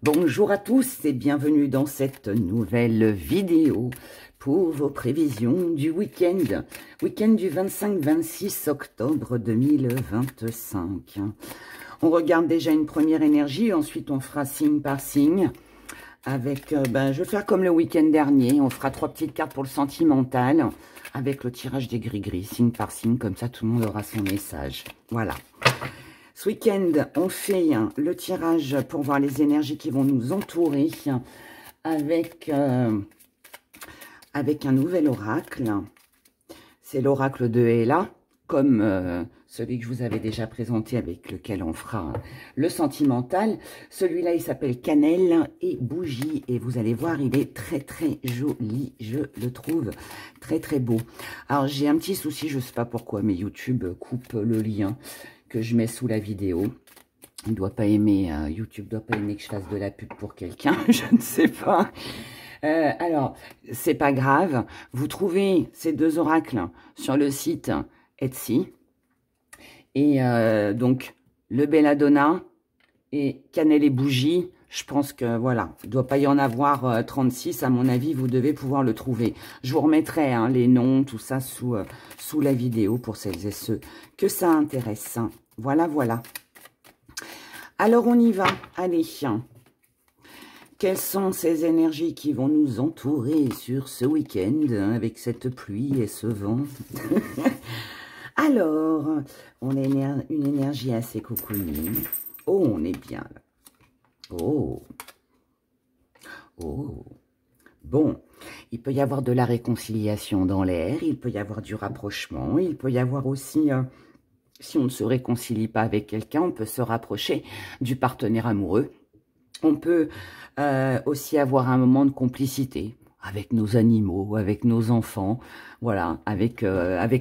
Bonjour à tous et bienvenue dans cette nouvelle vidéo pour vos prévisions du week-end du 25-26 octobre 2025. On regarde déjà une première énergie, ensuite on fera signe par signe. Avec, je vais faire comme le week-end dernier, on fera 3 petites cartes pour le sentimental avec le tirage des gris-gris, signe par signe, comme ça tout le monde aura son message. Voilà. Ce week-end, on fait le tirage pour voir les énergies qui vont nous entourer avec un nouvel oracle. C'est l'oracle de Ella, comme celui que je vous avais déjà présenté avec lequel on fera le sentimental. Celui-là, il s'appelle Cannelle et Bougie. Et vous allez voir, il est très très joli. Je le trouve très très beau. Alors, j'ai un petit souci, je ne sais pas pourquoi, mais YouTube coupe le lien que je mets sous la vidéo. Il doit pas aimer, YouTube doit pas aimer que je fasse de la pub pour quelqu'un, je ne sais pas. Alors, c'est pas grave. Vous trouvez ces deux oracles sur le site Etsy. Et donc, le Belladonna et Cannelle et Bougie, je pense que voilà, il ne doit pas y en avoir 36, à mon avis, vous devez pouvoir le trouver. Je vous remettrai les noms, tout ça sous la vidéo pour celles et ceux que ça intéresse. Voilà, voilà. Alors, on y va. Allez. Quelles sont ces énergies qui vont nous entourer sur ce week-end avec cette pluie et ce vent? Alors, on a une énergie assez cocooning. Oh, on est bien là. Oh. Oh. Bon, il peut y avoir de la réconciliation dans l'air, il peut y avoir du rapprochement, il peut y avoir aussi... si on ne se réconcilie pas avec quelqu'un, on peut se rapprocher du partenaire amoureux. On peut aussi avoir un moment de complicité avec nos animaux, avec nos enfants, voilà, avec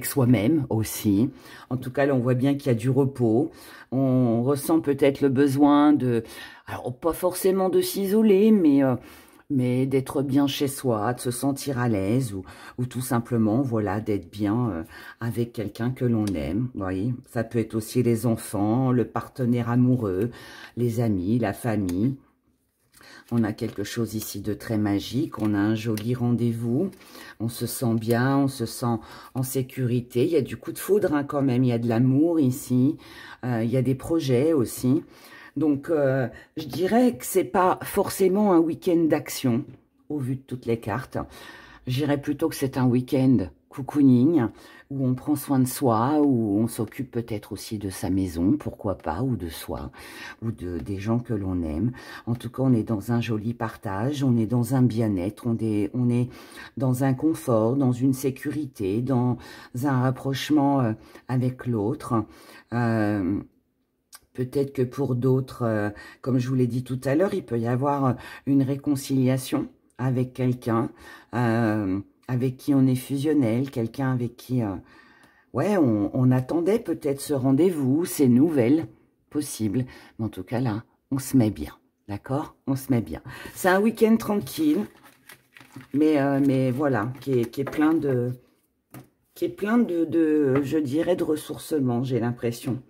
soi-même aussi. En tout cas, là, on voit bien qu'il y a du repos. On ressent peut-être le besoin de, alors pas forcément de s'isoler, mais d'être bien chez soi, de se sentir à l'aise ou tout simplement, voilà, d'être bien avec quelqu'un que l'on aime. Vous voyez, ça peut être aussi les enfants, le partenaire amoureux, les amis, la famille. On a quelque chose ici de très magique, on a un joli rendez-vous, on se sent bien, on se sent en sécurité. Il y a du coup de foudre quand même, il y a de l'amour ici, il y a des projets aussi. Donc, je dirais que c'est pas forcément un week-end d'action, au vu de toutes les cartes. Je dirais plutôt que c'est un week-end cocooning, où on prend soin de soi, où on s'occupe peut-être aussi de sa maison, pourquoi pas, ou de soi, ou des gens que l'on aime. En tout cas, on est dans un joli partage, on est dans un bien-être, on est dans un confort, dans une sécurité, dans un rapprochement avec l'autre. Peut-être que pour d'autres, comme je vous l'ai dit tout à l'heure, il peut y avoir une réconciliation avec quelqu'un avec qui on est fusionnel, quelqu'un avec qui ouais, on attendait peut-être ce rendez-vous, ces nouvelles possibles. Mais en tout cas, là, on se met bien, d'accord? On se met bien. C'est un week-end tranquille, mais voilà, qui est plein de... je dirais, de ressourcement, j'ai l'impression.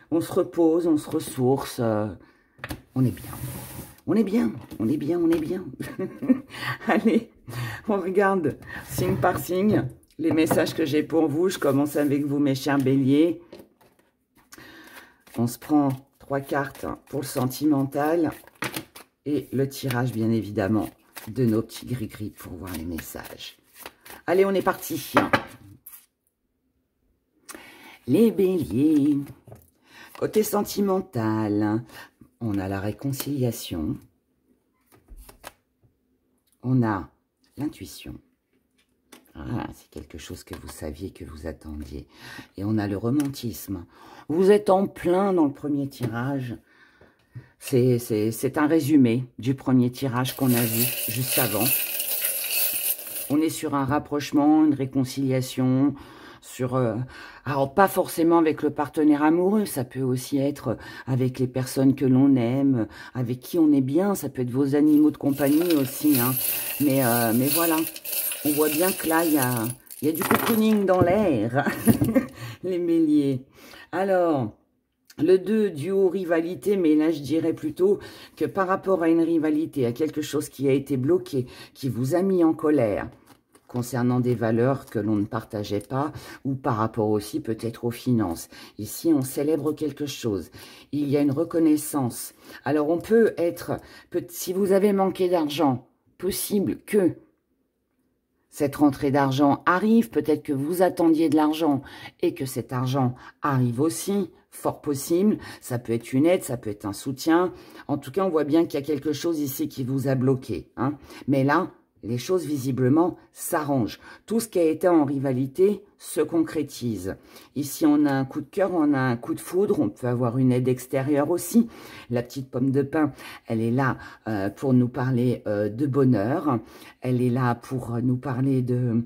On se repose, on se ressource, on est bien. On est bien, on est bien, on est bien. Allez, on regarde signe par signe les messages que j'ai pour vous. Je commence avec vous, mes chers béliers. On se prend 3 cartes pour le sentimental et le tirage, bien évidemment, de nos petits gris-gris pour voir les messages. Allez, on est parti. Les béliers. Côté sentimental, on a la réconciliation, on a l'intuition, ah, c'est quelque chose que vous saviez, que vous attendiez, et on a le romantisme. Vous êtes en plein dans le premier tirage, c'est un résumé du premier tirage qu'on a vu juste avant. On est sur un rapprochement, une réconciliation, alors pas forcément avec le partenaire amoureux, ça peut aussi être avec les personnes que l'on aime, avec qui on est bien, ça peut être vos animaux de compagnie aussi, hein. Mais voilà, on voit bien que là, il y a du cocooning dans l'air, les béliers. Alors, Le 2, duo, rivalité, mais là, je dirais plutôt que par rapport à une rivalité, à quelque chose qui a été bloqué, qui vous a mis en colère, concernant des valeurs que l'on ne partageait pas, ou par rapport aussi peut-être aux finances. Ici, on célèbre quelque chose. Il y a une reconnaissance. Alors, on peut être, si vous avez manqué d'argent, possible que cette rentrée d'argent arrive, peut-être que vous attendiez de l'argent et que cet argent arrive aussi, fort possible. Ça peut être une aide, ça peut être un soutien. En tout cas, on voit bien qu'il y a quelque chose ici qui vous a bloqué, hein. Mais là, les choses visiblement s'arrangent. Tout ce qui a été en rivalité se concrétise. Ici, on a un coup de cœur, on a un coup de foudre, on peut avoir une aide extérieure aussi. La petite pomme de pin, elle est là pour nous parler de bonheur. Elle est là pour nous parler de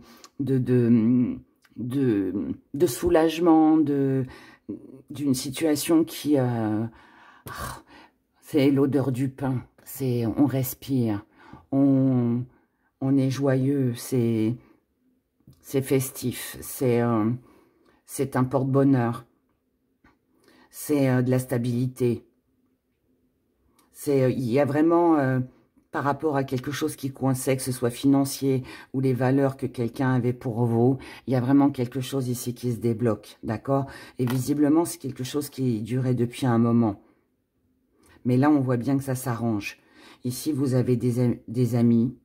soulagement, d'une situation qui... c'est l'odeur du pain. On respire. On est joyeux, c'est festif, c'est un porte-bonheur, c'est de la stabilité. Il y a vraiment, par rapport à quelque chose qui coinçait, que ce soit financier ou les valeurs que quelqu'un avait pour vous, il y a vraiment quelque chose ici qui se débloque, d'accord? Et visiblement, c'est quelque chose qui durait depuis un moment. Mais là, on voit bien que ça s'arrange. Ici, vous avez des amis,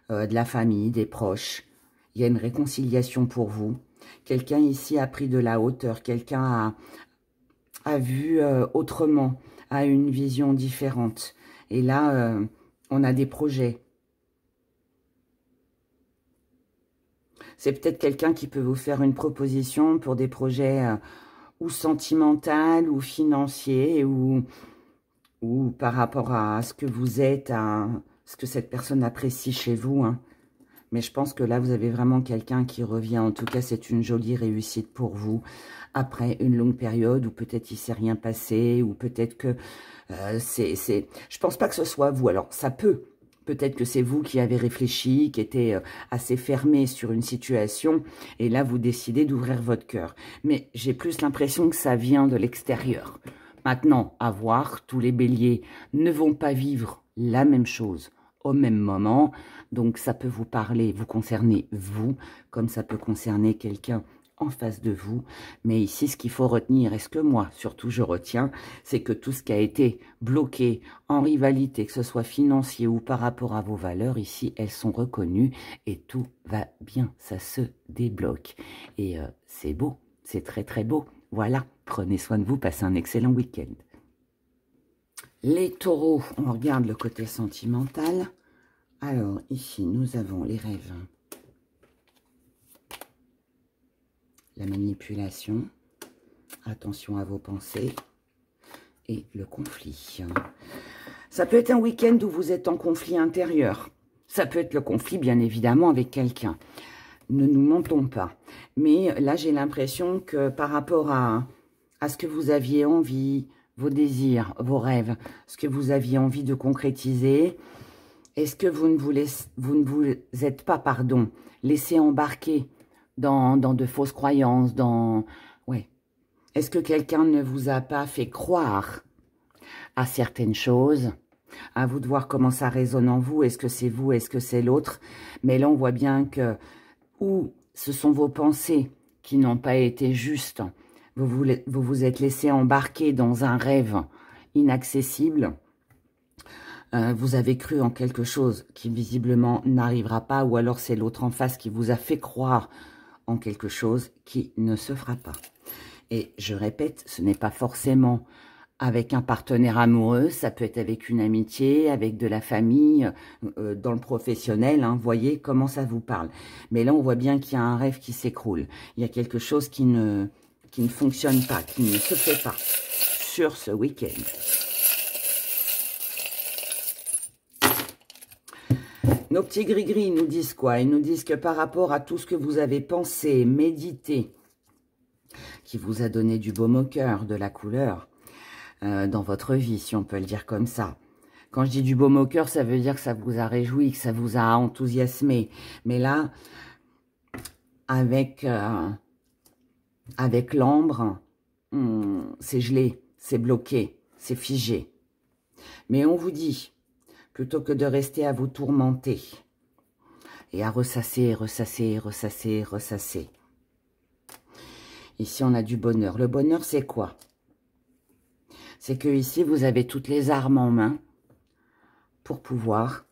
de la famille, des proches. Il y a une réconciliation pour vous. Quelqu'un ici a pris de la hauteur. Quelqu'un a vu autrement, a une vision différente. Et là, on a des projets. C'est peut-être quelqu'un qui peut vous faire une proposition pour des projets ou sentimentaux ou financiers ou par rapport à ce que vous êtes, à ce que cette personne apprécie chez vous, hein. Mais je pense que là, vous avez vraiment quelqu'un qui revient. En tout cas, c'est une jolie réussite pour vous. Après une longue période où peut-être il ne s'est rien passé, ou peut-être que je pense pas que ce soit vous. Alors, ça peut. Peut-être que c'est vous qui avez réfléchi, qui était assez fermé sur une situation. Et là, vous décidez d'ouvrir votre cœur. Mais j'ai plus l'impression que ça vient de l'extérieur. Maintenant, à voir, tous les béliers ne vont pas vivre la même chose au même moment. Donc, ça peut vous parler, vous concerner vous, comme ça peut concerner quelqu'un en face de vous. Mais ici, ce qu'il faut retenir, et ce que moi, surtout, je retiens, c'est que tout ce qui a été bloqué en rivalité, que ce soit financier ou par rapport à vos valeurs, ici, elles sont reconnues et tout va bien, ça se débloque. Et c'est beau, c'est très très beau. Voilà, prenez soin de vous, passez un excellent week-end. Les taureaux, on regarde le côté sentimental. Alors, ici, nous avons les rêves, la manipulation, attention à vos pensées et le conflit. Ça peut être un week-end où vous êtes en conflit intérieur. Ça peut être le conflit, bien évidemment, avec quelqu'un. Ne nous mentons pas. Mais là, j'ai l'impression que par rapport à ce que vous aviez envie, vos désirs, vos rêves, ce que vous aviez envie de concrétiser, est-ce que vous ne vous êtes pas, pardon, laissé embarquer dans de fausses croyances, ouais. Est-ce que quelqu'un ne vous a pas fait croire à certaines choses? À vous de voir comment ça résonne en vous. Est-ce que c'est vous? Est-ce que c'est l'autre? Mais là, on voit bien que ou ce sont vos pensées qui n'ont pas été justes. Vous vous êtes laissé embarquer dans un rêve inaccessible. Vous avez cru en quelque chose qui visiblement n'arrivera pas, ou alors c'est l'autre en face qui vous a fait croire en quelque chose qui ne se fera pas. Et je répète, ce n'est pas forcément avec un partenaire amoureux, ça peut être avec une amitié, avec de la famille, dans le professionnel, hein, voyez comment ça vous parle. Mais là, on voit bien qu'il y a un rêve qui s'écroule. Il y a quelque chose qui ne fonctionne pas, qui ne se fait pas sur ce week-end. Nos petits gris-gris nous disent quoi? Ils nous disent que par rapport à tout ce que vous avez pensé, médité, qui vous a donné du baume au cœur, de la couleur, dans votre vie, si on peut le dire comme ça. Quand je dis du baume au cœur, ça veut dire que ça vous a réjoui, que ça vous a enthousiasmé. Mais là, avec l'ambre, c'est gelé. c'est bloqué, c'est figé. Mais on vous dit, plutôt que de rester à vous tourmenter et à ressasser, ressasser, ressasser, ressasser. Ici, on a du bonheur. Le bonheur, c'est quoi? C'est que ici, vous avez toutes les armes en main pour pouvoir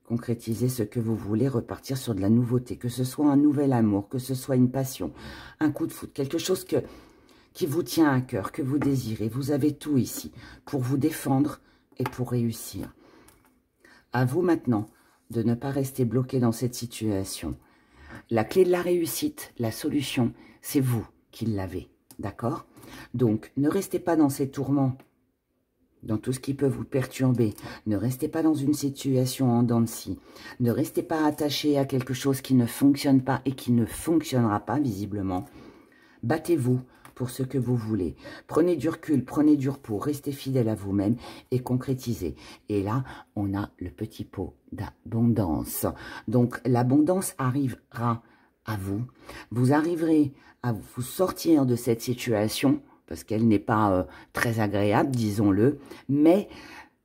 concrétiser ce que vous voulez, repartir sur de la nouveauté, que ce soit un nouvel amour, que ce soit une passion, un coup de foudre, quelque chose qui vous tient à cœur, que vous désirez. Vous avez tout ici pour vous défendre et pour réussir. À vous maintenant de ne pas rester bloqué dans cette situation. La clé de la réussite, la solution, c'est vous qui l'avez, d'accord? Donc, ne restez pas dans ces tourments, dans tout ce qui peut vous perturber. Ne restez pas dans une situation en dents de scie. Ne restez pas attaché à quelque chose qui ne fonctionne pas et qui ne fonctionnera pas, visiblement. Battez-vous pour ce que vous voulez. Prenez du recul, prenez du repos, restez fidèle à vous-même et concrétisez. Et là, on a le petit pot d'abondance. Donc, l'abondance arrivera à vous. Vous arriverez à vous sortir de cette situation, parce qu'elle n'est pas très agréable, disons-le, mais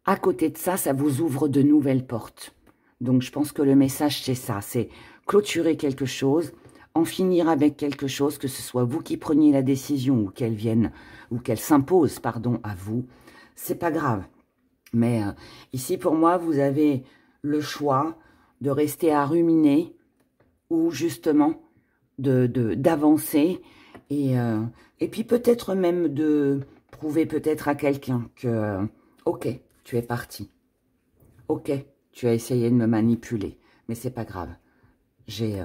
à côté de ça, ça vous ouvre de nouvelles portes. Donc, je pense que le message, c'est ça, c'est clôturer quelque chose, en finir avec quelque chose, que ce soit vous qui preniez la décision ou qu'elle vienne, ou qu'elle s'impose, pardon, à vous, c'est pas grave. Mais ici, pour moi, vous avez le choix de rester à ruminer ou justement d'avancer et puis peut-être même de prouver peut-être à quelqu'un que, ok, tu es parti. Ok, tu as essayé de me manipuler, mais c'est pas grave. J'ai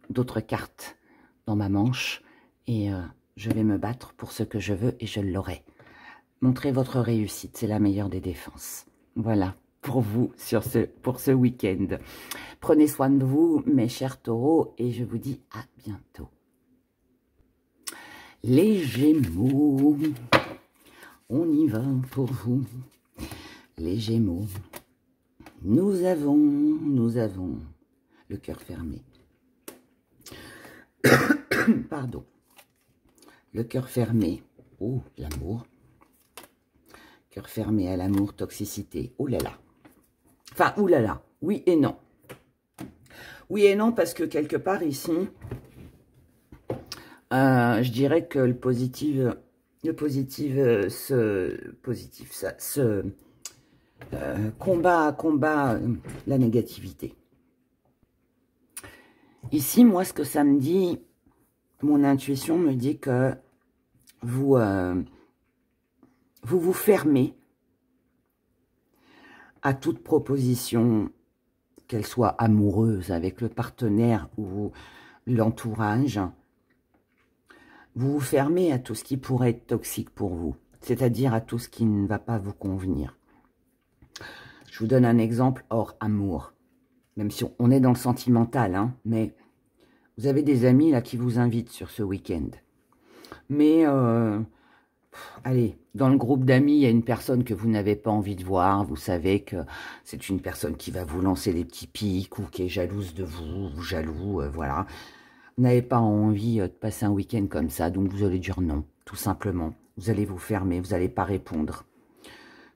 d'autres cartes dans ma manche et je vais me battre pour ce que je veux et je l'aurai. Montrez votre réussite, c'est la meilleure des défenses. Voilà, pour vous, pour ce week-end. Prenez soin de vous, mes chers taureaux, et je vous dis à bientôt. Les Gémeaux, on y va pour vous. Les Gémeaux, nous avons le cœur fermé. Pardon. Le cœur fermé. Oh, l'amour. Cœur fermé à l'amour, toxicité. Oh là là. Enfin, oh là là. Oui et non. Oui et non, parce que quelque part ici, je dirais que le positif combat la négativité. Ici, moi, ce que ça me dit, mon intuition me dit que vous vous fermez à toute proposition, qu'elle soit amoureuse avec le partenaire ou l'entourage. Vous vous fermez à tout ce qui pourrait être toxique pour vous, c'est-à-dire à tout ce qui ne va pas vous convenir. Je vous donne un exemple hors amour, même si on est dans le sentimental, hein, mais vous avez des amis là qui vous invitent sur ce week-end. Mais, allez, dans le groupe d'amis, il y a une personne que vous n'avez pas envie de voir. Vous savez que c'est une personne qui va vous lancer des petits pics ou qui est jalouse de vous, ou jaloux, voilà. Vous n'avez pas envie de passer un week-end comme ça, donc vous allez dire non, tout simplement. Vous allez vous fermer, vous n'allez pas répondre.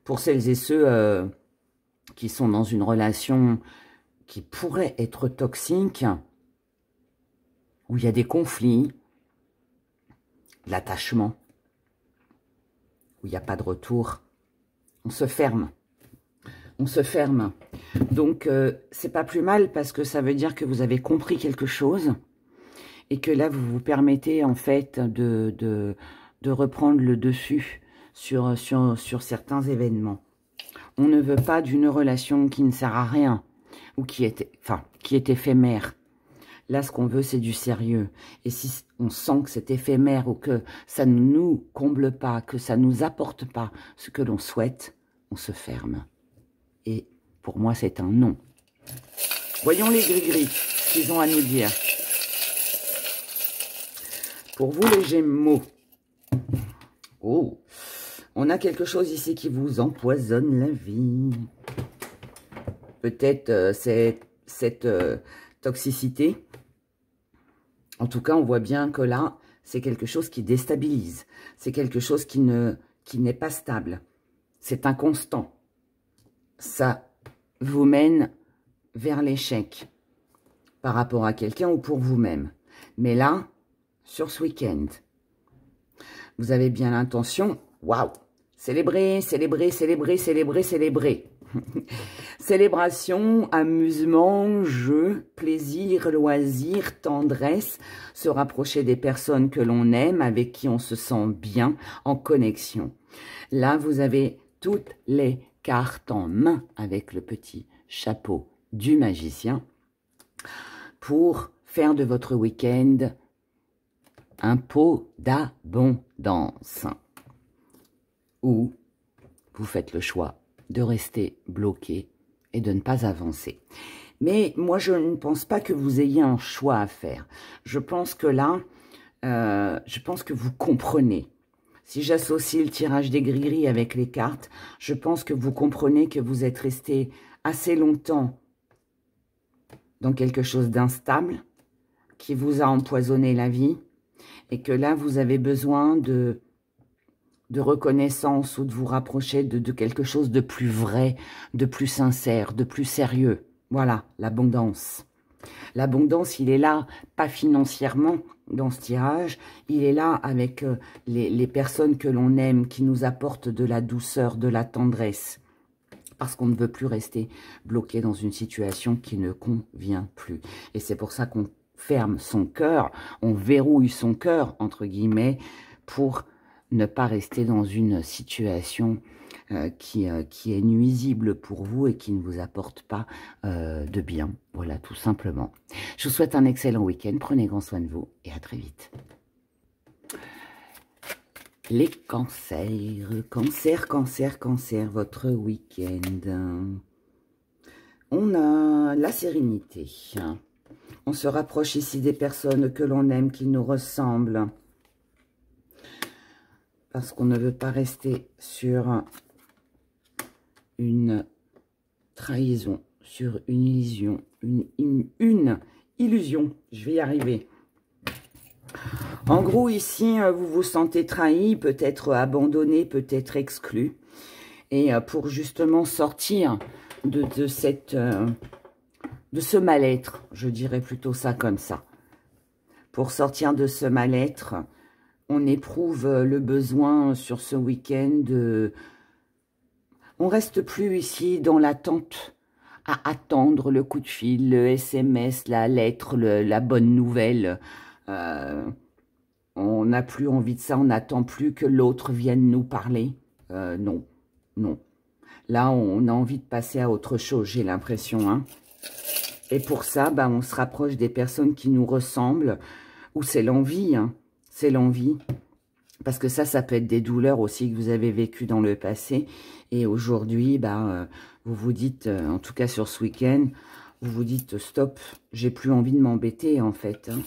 Pour celles et ceux qui sont dans une relation qui pourrait être toxique, où il y a des conflits, de l'attachement, où il n'y a pas de retour, on se ferme. On se ferme. Donc, c'est pas plus mal parce que ça veut dire que vous avez compris quelque chose et que là, vous vous permettez en fait de reprendre le dessus sur certains événements. On ne veut pas d'une relation qui ne sert à rien ou qui est éphémère. Là, ce qu'on veut, c'est du sérieux. Et si on sent que c'est éphémère ou que ça ne nous comble pas, que ça ne nous apporte pas ce que l'on souhaite, on se ferme. Et pour moi, c'est un non. Voyons les gris-gris, ce qu'ils ont à nous dire. Pour vous, les Gémeaux. Oh, on a quelque chose ici qui vous empoisonne la vie. Peut-être cette toxicité. En tout cas, on voit bien que là, c'est quelque chose qui déstabilise. C'est quelque chose qui ne qui n'est pas stable. C'est inconstant. Ça vous mène vers l'échec par rapport à quelqu'un ou pour vous-même. Mais là, sur ce week-end, vous avez bien l'intention, waouh, célébrer, célébrer, célébrer, célébrer, célébrer. Célébration, amusement, jeu, plaisir, loisir, tendresse, se rapprocher des personnes que l'on aime, avec qui on se sent bien, en connexion. Là, vous avez toutes les cartes en main avec le petit chapeau du magicien pour faire de votre week-end un pot d'abondance. Ou vous faites le choix de rester bloqué et de ne pas avancer. Mais moi, je ne pense pas que vous ayez un choix à faire. Je pense que là, je pense que vous comprenez. Si j'associe le tirage des gris-gris avec les cartes, je pense que vous comprenez que vous êtes resté assez longtemps dans quelque chose d'instable, qui vous a empoisonné la vie, et que là, vous avez besoin de reconnaissance ou de vous rapprocher de quelque chose de plus vrai, de plus sincère, de plus sérieux. Voilà, l'abondance. L'abondance, il est là, pas financièrement dans ce tirage, il est là avec les personnes que l'on aime, qui nous apportent de la douceur, de la tendresse. Parce qu'on ne veut plus rester bloqué dans une situation qui ne convient plus. Et c'est pour ça qu'on ferme son cœur, on verrouille son cœur, entre guillemets, pour ne pas rester dans une situation qui est nuisible pour vous et qui ne vous apporte pas de bien. Voilà, tout simplement. Je vous souhaite un excellent week-end. Prenez grand soin de vous et à très vite. Les cancers, cancer, cancer, cancer, votre week-end. On a la sérénité. On se rapproche ici des personnes que l'on aime, qui nous ressemblent. Parce qu'on ne veut pas rester sur une trahison, sur une illusion, une illusion. Je vais y arriver. En gros, ici, vous vous sentez trahi, peut-être abandonné, peut-être exclu. Et pour justement sortir de ce mal-être, je dirais plutôt ça comme ça. Pour sortir de ce mal-être, on éprouve le besoin sur ce week-end de... On reste plus ici dans l'attente, à attendre le coup de fil, le SMS, la lettre, la bonne nouvelle. On n'a plus envie de ça, on n'attend plus que l'autre vienne nous parler. Non, non. Là, on a envie de passer à autre chose, j'ai l'impression. Hein. Et pour ça, bah, on se rapproche des personnes qui nous ressemblent, ou c'est l'envie, hein. C'est l'envie. Parce que ça peut être des douleurs aussi que vous avez vécues dans le passé. Et aujourd'hui, bah, vous vous dites, en tout cas sur ce week-end, vous vous dites, stop, j'ai plus envie de m'embêter en fait, hein,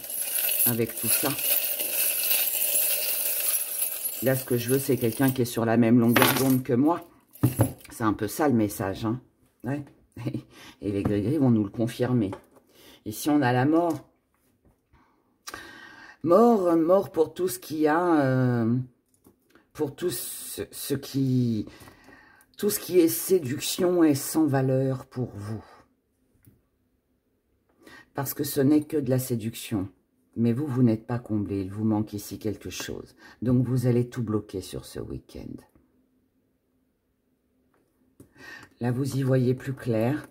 avec tout ça. Là, ce que je veux, c'est quelqu'un qui est sur la même longueur d'onde que moi. C'est un peu ça le message. Hein. Ouais. Et les gris-gris vont nous le confirmer. Ici, on a la mort. Mort pour tout ce qu'il y a, pour tout ce qui est séduction est sans valeur pour vous. Parce que ce n'est que de la séduction. Mais vous, vous n'êtes pas comblé. Il vous manque ici quelque chose. Donc, vous allez tout bloquer sur ce week-end. Là, vous y voyez plus clair.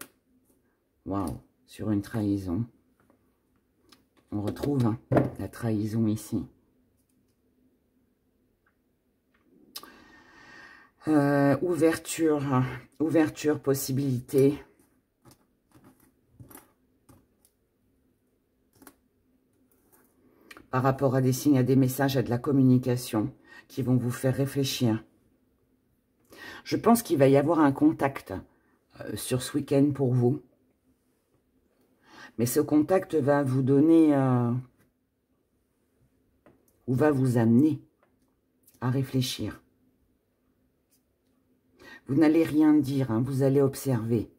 Waouh, sur une trahison. On retrouve hein, la trahison ici. Ouverture, possibilité. Par rapport à des signes, à des messages, à de la communication qui vont vous faire réfléchir. Je pense qu'il va y avoir un contact sur ce week-end pour vous. Mais ce contact va vous donner, ou va vous amener à réfléchir. Vous n'allez rien dire, hein, vous allez observer.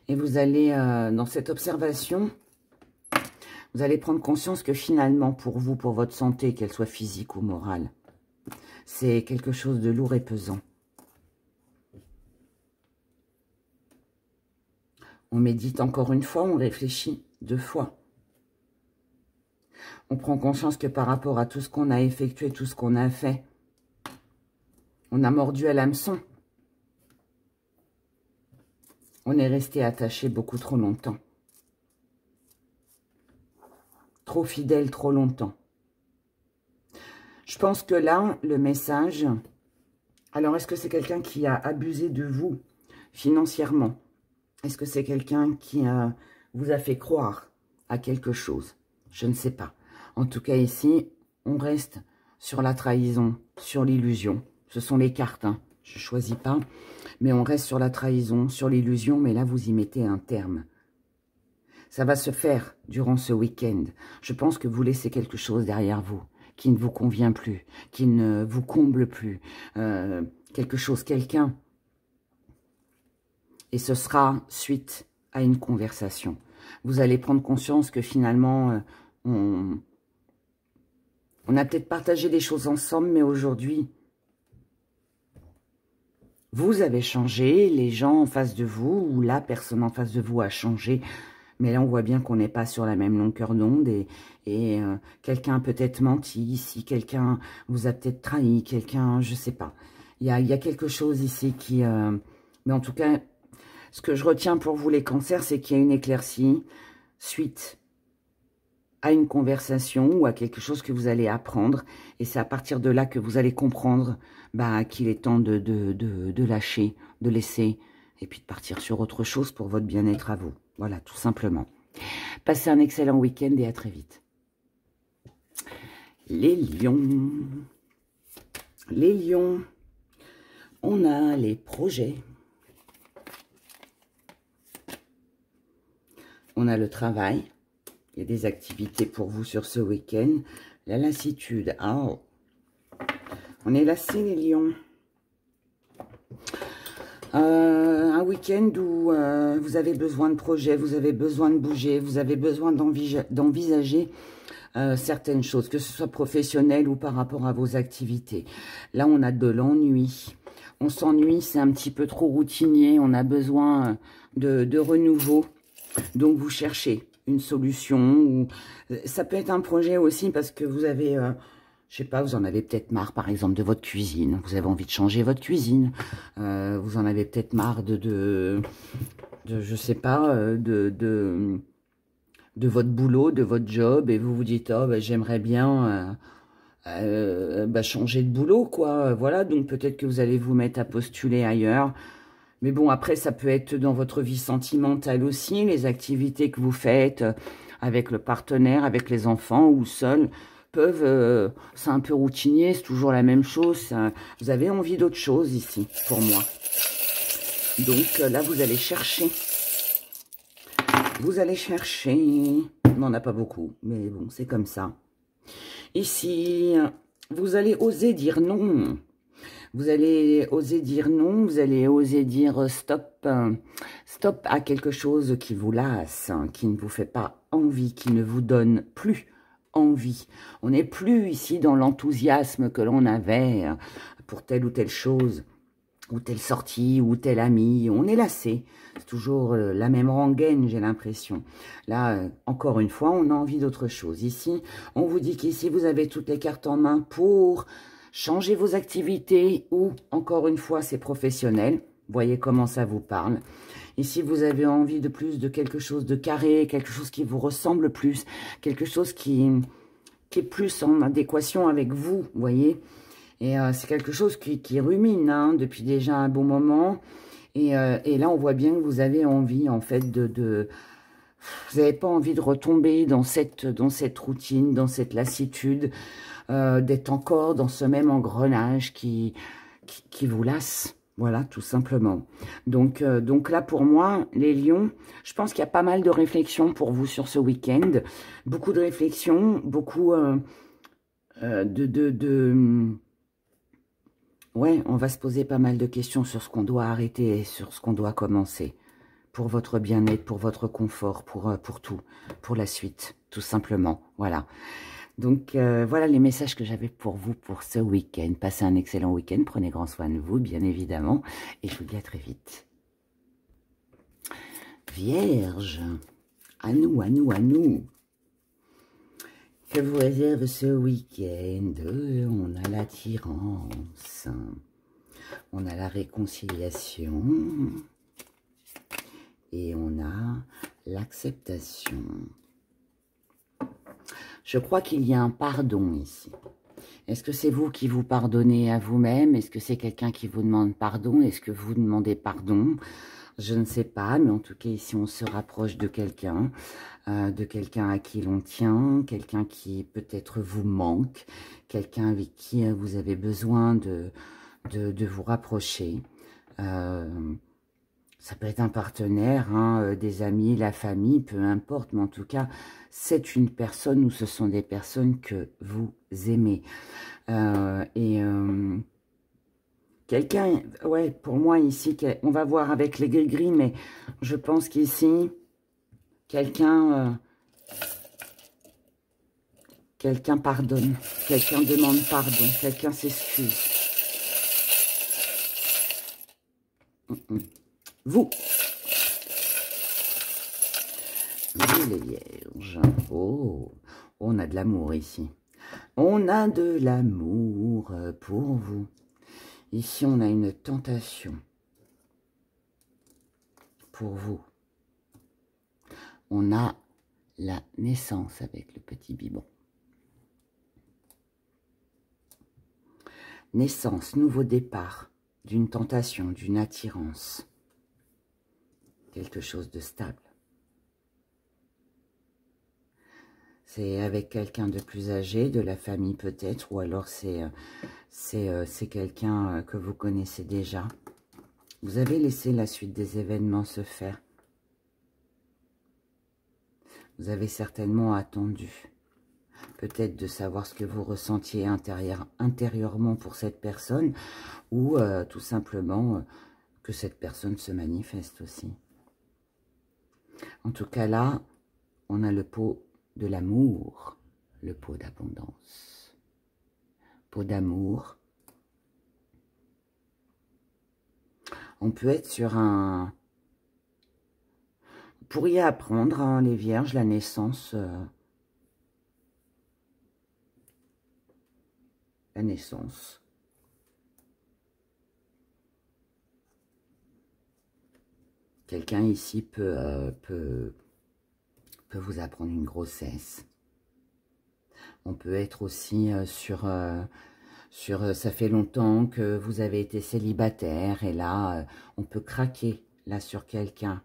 Et vous allez, dans cette observation, Vous allez prendre conscience que finalement, pour vous, pour votre santé, qu'elle soit physique ou morale, c'est quelque chose de lourd et pesant. On médite encore une fois, on réfléchit 2 fois. On prend conscience que par rapport à tout ce qu'on a effectué, tout ce qu'on a fait, on a mordu à l'hameçon. On est resté attaché beaucoup trop longtemps. Trop fidèle trop longtemps. Je pense que là, le message... Alors, est-ce que c'est quelqu'un qui a abusé de vous financièrement? Est-ce que c'est quelqu'un qui vous a fait croire à quelque chose? Je ne sais pas. En tout cas, ici, on reste sur la trahison, sur l'illusion. Ce sont les cartes, hein. Je ne choisis pas. Mais on reste sur la trahison, sur l'illusion. Mais là, vous y mettez un terme. Ça va se faire durant ce week-end. Je pense que vous laissez quelque chose derrière vous qui ne vous convient plus, qui ne vous comble plus. Quelque chose, quelqu'un. Et ce sera suite à une conversation. Vous allez prendre conscience que finalement, on a peut-être partagé des choses ensemble, mais aujourd'hui, vous avez changé, les gens en face de vous, ou la personne en face de vous a changé. Mais là, on voit bien qu'on n'est pas sur la même longueur d'onde et quelqu'un a peut-être menti ici, quelqu'un vous a peut-être trahi, quelqu'un, je sais pas. Il y a quelque chose ici qui... mais en tout cas, ce que je retiens pour vous les cancers, c'est qu'il y a une éclaircie suite à une conversation ou à quelque chose que vous allez apprendre. Et c'est à partir de là que vous allez comprendre qu'il est temps de lâcher, de laisser, et puis de partir sur autre chose pour votre bien-être à vous. Voilà, tout simplement. Passez un excellent week-end et à très vite. Les lions. Les lions. On a les projets. On a le travail. Il y a des activités pour vous sur ce week-end. La lassitude. Oh. On est lassés, les lions. Un week-end où vous avez besoin de projets, vous avez besoin de bouger, vous avez besoin d'envisager certaines choses, que ce soit professionnel ou par rapport à vos activités. Là, on a de l'ennui. On s'ennuie, c'est un petit peu trop routinier, on a besoin de renouveau. Donc, vous cherchez une solution. Ou ça peut être un projet aussi parce que vous avez... je sais pas, vous en avez peut-être marre, par exemple, de votre cuisine. Vous avez envie de changer votre cuisine. Vous en avez peut-être marre de je sais pas, de votre boulot, de votre job. Et vous vous dites, oh, j'aimerais bien changer de boulot, quoi. Voilà, donc peut-être que vous allez vous mettre à postuler ailleurs. Mais bon, après, ça peut être dans votre vie sentimentale aussi, les activités que vous faites avec le partenaire, avec les enfants ou seul. C'est un peu routinier, c'est toujours la même chose. Vous avez envie d'autre chose ici, pour moi. Donc là, vous allez chercher. Vous allez chercher. On n'en a pas beaucoup, mais bon, c'est comme ça. Ici, vous allez oser dire non. Vous allez oser dire non, vous allez oser dire stop. Stop à quelque chose qui vous lasse, qui ne vous fait pas envie, qui ne vous donne plus envie. On n'est plus ici dans l'enthousiasme que l'on avait pour telle ou telle chose, ou telle sortie, ou tel ami. On est lassé. C'est toujours la même rengaine, j'ai l'impression. Là, encore une fois, on a envie d'autre chose. Ici, on vous dit qu'ici, vous avez toutes les cartes en main pour changer vos activités ou, encore une fois, c'est professionnel. Voyez comment ça vous parle. Ici, vous avez envie de plus de quelque chose de carré, quelque chose qui vous ressemble plus, quelque chose qui est plus en adéquation avec vous, voyez. Et c'est quelque chose qui rumine hein, depuis déjà un bon moment. Et là, on voit bien que vous avez envie, en fait, vous n'avez pas envie de retomber dans cette routine, dans cette lassitude, d'être encore dans ce même engrenage qui vous lasse. Voilà, tout simplement. Donc là, pour moi, les lions, je pense qu'il y a pas mal de réflexions pour vous sur ce week-end. Beaucoup de réflexions, beaucoup ouais, on va se poser pas mal de questions sur ce qu'on doit arrêter et sur ce qu'on doit commencer. pour votre bien-être, pour votre confort, pour tout, pour la suite, tout simplement. Voilà. Donc, voilà les messages que j'avais pour vous pour ce week-end. Passez un excellent week-end, prenez grand soin de vous, bien évidemment, et je vous dis à très vite. Vierge, à nous, à nous, à nous. Que vous réserve ce week-end? On a l'attirance, on a la réconciliation et on a l'acceptation. Je crois qu'il y a un pardon ici. Est-ce que c'est vous qui vous pardonnez à vous-même? Est-ce que c'est quelqu'un qui vous demande pardon? Est-ce que vous demandez pardon? Je ne sais pas, mais en tout cas ici on se rapproche de quelqu'un à qui l'on tient, quelqu'un qui peut-être vous manque, quelqu'un avec qui vous avez besoin de vous rapprocher. Ça peut être un partenaire, hein, des amis, la famille, peu importe, mais en tout cas, c'est une personne ou ce sont des personnes que vous aimez. Quelqu'un, ouais, pour moi ici, on va voir avec les gris-gris, mais je pense qu'ici, quelqu'un pardonne, quelqu'un demande pardon, quelqu'un s'excuse. Vous les vierges. Oh, on a de l'amour ici. On a de l'amour pour vous. Ici, on a une tentation pour vous. On a la naissance avec le petit biberon. Naissance, nouveau départ d'une tentation, d'une attirance. Quelque chose de stable. C'est avec quelqu'un de plus âgé, de la famille peut-être, ou alors c'est quelqu'un que vous connaissez déjà. Vous avez laissé la suite des événements se faire. Vous avez certainement attendu, peut-être de savoir ce que vous ressentiez intérieurement pour cette personne, ou tout simplement que cette personne se manifeste aussi. En tout cas là, on a le pot de l'amour, le pot d'abondance, pot d'amour. On peut être sur un... Vous pourriez apprendre, hein, les vierges, la naissance. La naissance. Quelqu'un ici peut vous apprendre une grossesse. On peut être aussi sur ça fait longtemps que vous avez été célibataire et là, on peut craquer là sur quelqu'un.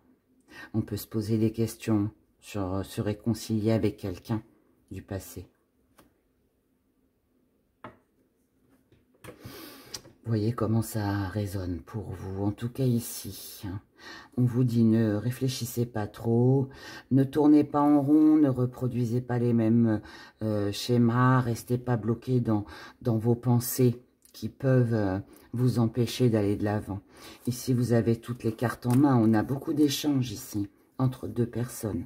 On peut se poser des questions sur se réconcilier avec quelqu'un du passé. Vous voyez comment ça résonne pour vous, en tout cas ici. On vous dit ne réfléchissez pas trop, ne tournez pas en rond, ne reproduisez pas les mêmes schémas, restez pas bloqués dans vos pensées qui peuvent vous empêcher d'aller de l'avant. Ici, vous avez toutes les cartes en main, on a beaucoup d'échanges ici, entre deux personnes.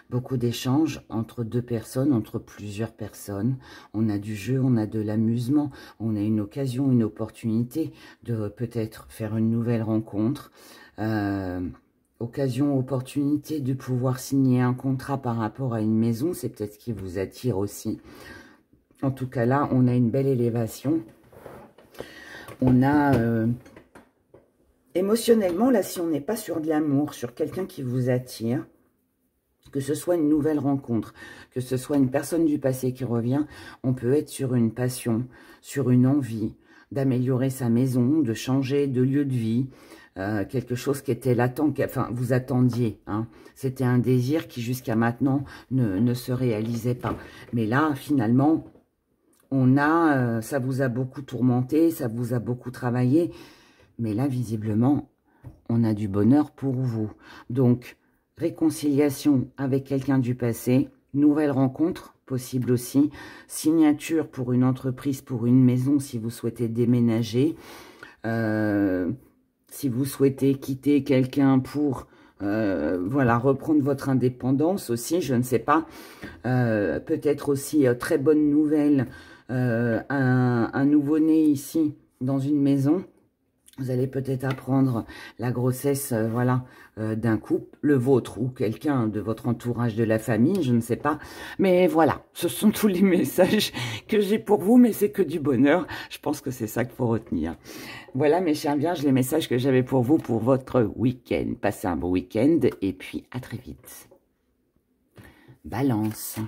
Beaucoup d'échanges entre deux personnes, entre plusieurs personnes. On a du jeu, on a de l'amusement, on a une occasion, une opportunité de peut-être faire une nouvelle rencontre. Occasion, opportunité de pouvoir signer un contrat par rapport à une maison, c'est peut-être ce qui vous attire aussi. En tout cas là, on a une belle élévation. On a... émotionnellement, là, si on n'est pas sur de l'amour, sur quelqu'un qui vous attire, que ce soit une nouvelle rencontre, que ce soit une personne du passé qui revient, on peut être sur une passion, sur une envie d'améliorer sa maison, de changer de lieu de vie, quelque chose qui était latent, enfin vous attendiez. Hein. C'était un désir qui jusqu'à maintenant ne se réalisait pas. Mais là, finalement, on a, ça vous a beaucoup tourmenté, ça vous a beaucoup travaillé. Mais là, visiblement, on a du bonheur pour vous. Donc, réconciliation avec quelqu'un du passé, nouvelle rencontre possible aussi, signature pour une entreprise, pour une maison si vous souhaitez déménager. si vous souhaitez quitter quelqu'un pour, voilà, reprendre votre indépendance aussi, je ne sais pas. Peut-être aussi, très bonne nouvelle, un nouveau-né ici, dans une maison. Vous allez peut-être apprendre la grossesse, voilà, d'un couple, le vôtre ou quelqu'un de votre entourage de la famille, je ne sais pas. Mais voilà, ce sont tous les messages que j'ai pour vous, mais c'est que du bonheur. Je pense que c'est ça qu'il faut retenir. Voilà, mes chers vierges, les messages que j'avais pour vous pour votre week-end. Passez un bon week-end et puis à très vite. Balance.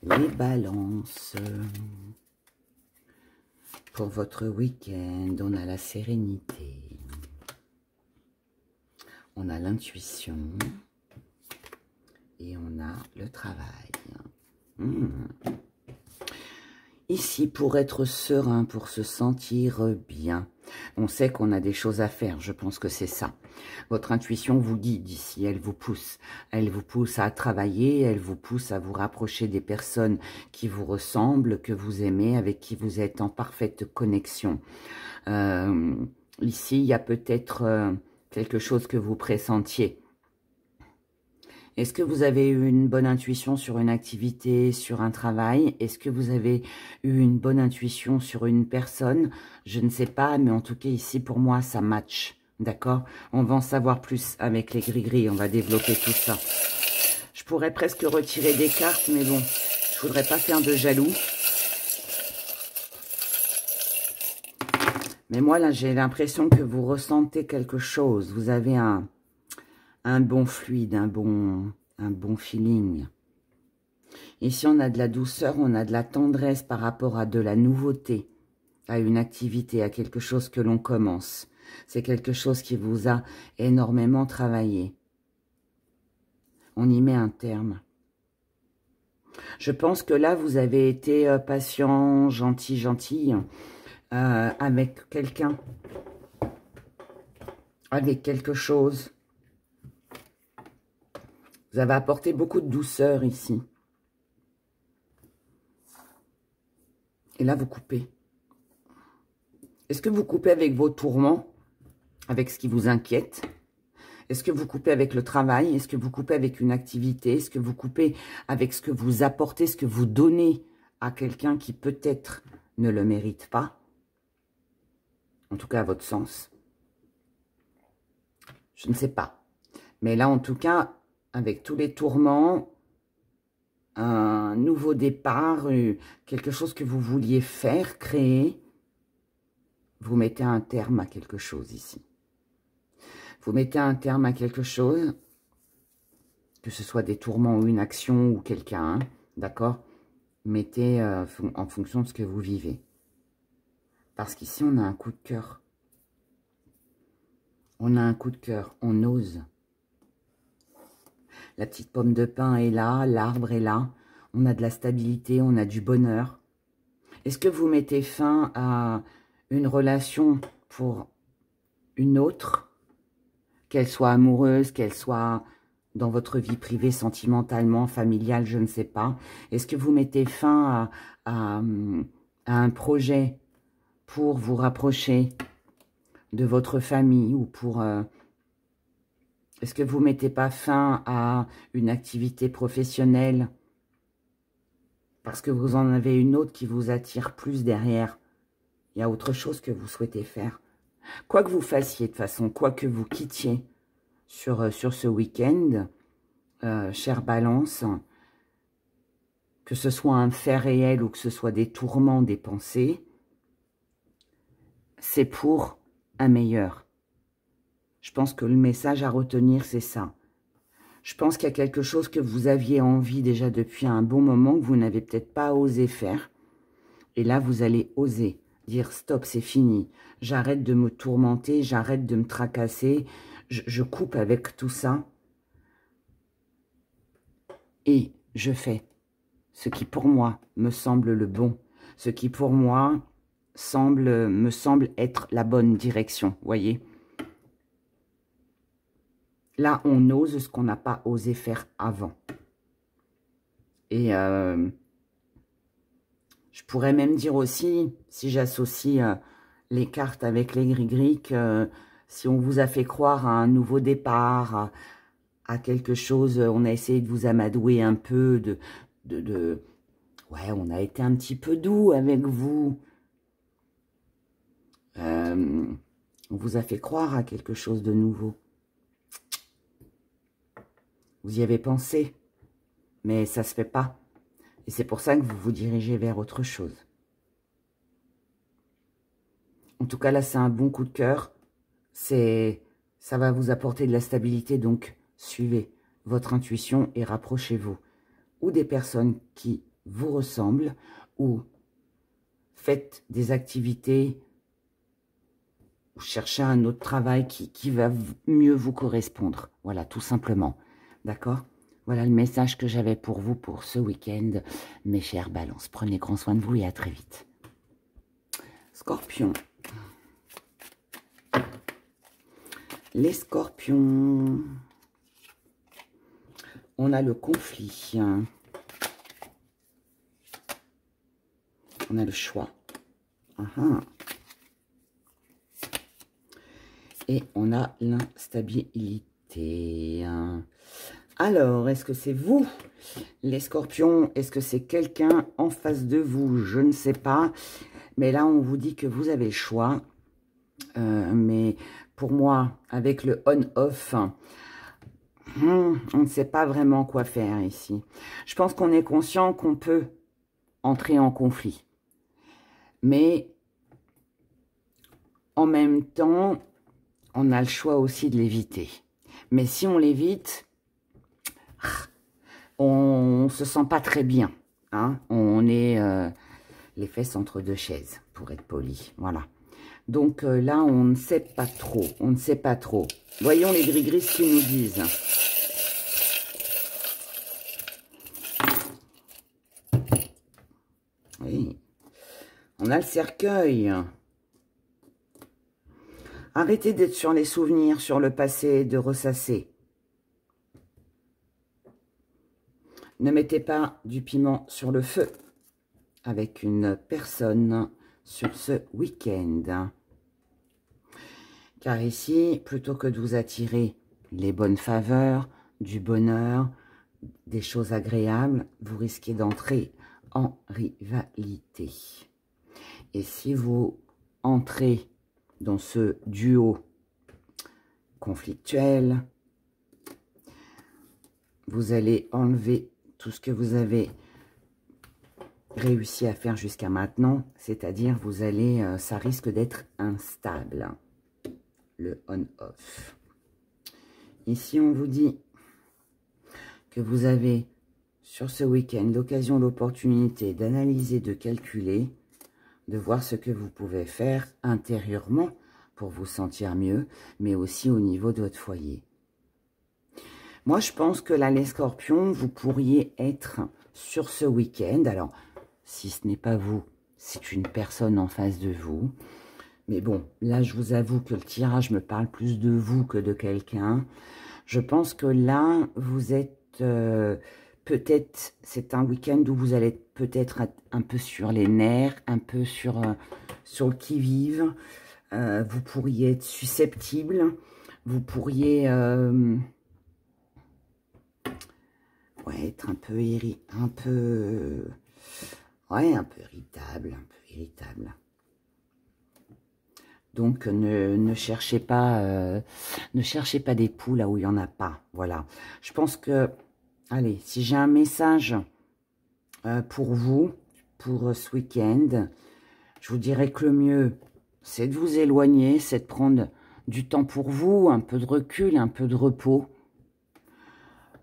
Les balances. Pour votre week-end, on a la sérénité, on a l'intuition et on a le travail. Ici, pour être serein, pour se sentir bien, on sait qu'on a des choses à faire, je pense que c'est ça. Votre intuition vous guide ici, elle vous pousse à travailler, elle vous pousse à vous rapprocher des personnes qui vous ressemblent, que vous aimez, avec qui vous êtes en parfaite connexion. Ici, il y a peut-être quelque chose que vous pressentiez. Est-ce que vous avez eu une bonne intuition sur une activité, sur un travail? Est-ce que vous avez eu une bonne intuition sur une personne? Je ne sais pas, mais en tout cas ici, pour moi, ça match. D'accord? On va en savoir plus avec les gris-gris, on va développer tout ça. Je pourrais presque retirer des cartes, mais bon, je voudrais pas faire de jaloux. Mais moi, là, j'ai l'impression que vous ressentez quelque chose. Vous avez un bon fluide, un bon feeling. Ici, on a de la douceur, on a de la tendresse par rapport à de la nouveauté, à une activité, à quelque chose que l'on commence. C'est quelque chose qui vous a énormément travaillé. On y met un terme. Je pense que là, vous avez été patient, gentille, avec quelqu'un, avec quelque chose. Vous avez apporté beaucoup de douceur ici. Et là, vous coupez. Est-ce que vous coupez avec vos tourments, avec ce qui vous inquiète? Est-ce que vous coupez avec le travail? Est-ce que vous coupez avec une activité? Est-ce que vous coupez avec ce que vous apportez, ce que vous donnez à quelqu'un qui peut-être ne le mérite pas? En tout cas, à votre sens. Je ne sais pas. Mais là, en tout cas, avec tous les tourments, un nouveau départ, quelque chose que vous vouliez faire, créer, vous mettez un terme à quelque chose ici. Vous mettez un terme à quelque chose, que ce soit des tourments ou une action ou quelqu'un, hein, d'accord? Mettez en fonction de ce que vous vivez. Parce qu'ici, on a un coup de cœur. On a un coup de cœur, on ose. La petite pomme de pin est là, l'arbre est là. On a de la stabilité, on a du bonheur. Est-ce que vous mettez fin à une relation pour une autre, qu'elle soit amoureuse, qu'elle soit dans votre vie privée, sentimentalement, familiale, je ne sais pas. Est-ce que vous mettez fin à un projet pour vous rapprocher de votre famille ou pour... est-ce que vous ne mettez pas fin à une activité professionnelle parce que vous en avez une autre qui vous attire plus derrière? Il y a autre chose que vous souhaitez faire. Quoi que vous fassiez, de toute façon, quoi que vous quittiez sur ce week-end, chère Balance, que ce soit un fait réel ou que ce soit des tourments, des pensées, c'est pour un meilleur. Je pense que le message à retenir, c'est ça. Je pense qu'il y a quelque chose que vous aviez envie déjà depuis un bon moment, que vous n'avez peut-être pas osé faire. Et là, vous allez oser dire stop, c'est fini. J'arrête de me tourmenter, j'arrête de me tracasser. Je coupe avec tout ça. Et je fais ce qui pour moi me semble le bon. Ce qui pour moi me semble être la bonne direction, voyez. Là, on ose ce qu'on n'a pas osé faire avant. Et je pourrais même dire aussi, si j'associe les cartes avec les gris-gris que si on vous a fait croire à un nouveau départ, à quelque chose, on a essayé de vous amadouer un peu, ouais, on a été un petit peu doux avec vous. On vous a fait croire à quelque chose de nouveau. Vous y avez pensé, mais ça se fait pas. Et c'est pour ça que vous vous dirigez vers autre chose. En tout cas, là, c'est un bon coup de cœur. Ça va vous apporter de la stabilité, donc suivez votre intuition et rapprochez-vous. Ou des personnes qui vous ressemblent, ou faites des activités, ou cherchez un autre travail qui va mieux vous correspondre. Voilà, tout simplement. D'accord ? Voilà le message que j'avais pour vous pour ce week-end, mes chers balances. Prenez grand soin de vous et à très vite. Scorpion. Les scorpions. On a le conflit. On a le choix. Et on a l'instabilité. Alors, est-ce que c'est vous, les scorpions? Est-ce que c'est quelqu'un en face de vous? Je ne sais pas. Mais là, on vous dit que vous avez le choix. Mais pour moi, avec le on-off, on ne sait pas vraiment quoi faire ici. Je pense qu'on est conscient qu'on peut entrer en conflit. Mais en même temps, on a le choix aussi de l'éviter. Mais si on l'évite, on ne se sent pas très bien. Hein, on est les fesses entre deux chaises, pour être poli. Voilà. Donc là, on ne sait pas trop. On ne sait pas trop. Voyons les gris-gris ce qu'ils nous disent. Oui. On a le cercueil. Arrêtez d'être sur les souvenirs, sur le passé, de ressasser. Ne mettez pas du piment sur le feu avec une personne sur ce week-end. Car ici, plutôt que de vous attirer les bonnes faveurs, du bonheur, des choses agréables, vous risquez d'entrer en rivalité. Et si vous entrez dans ce duo conflictuel, vous allez enlever tout ce que vous avez réussi à faire jusqu'à maintenant, c'est-à-dire vous allez, ça risque d'être instable, le on-off. Ici, on vous dit que vous avez sur ce week-end l'occasion, l'opportunité d'analyser, de calculer, de voir ce que vous pouvez faire intérieurement pour vous sentir mieux, mais aussi au niveau de votre foyer. Moi, je pense que là, les scorpions, vous pourriez être sur ce week-end. Alors, si ce n'est pas vous, c'est une personne en face de vous. Mais bon, là, je vous avoue que le tirage me parle plus de vous que de quelqu'un. Je pense que là, vous êtes peut-être, c'est un week-end où vous allez peut-être un peu sur les nerfs, un peu sur le qui-vive. Vous pourriez être susceptible. Vous pourriez... ouais, être un peu irritable. Donc ne cherchez pas des poux là où il n'y en a pas. Voilà. Je pense que, allez, si j'ai un message pour vous, pour ce week-end, je vous dirais que le mieux, c'est de vous éloigner, c'est de prendre du temps pour vous, un peu de recul, un peu de repos.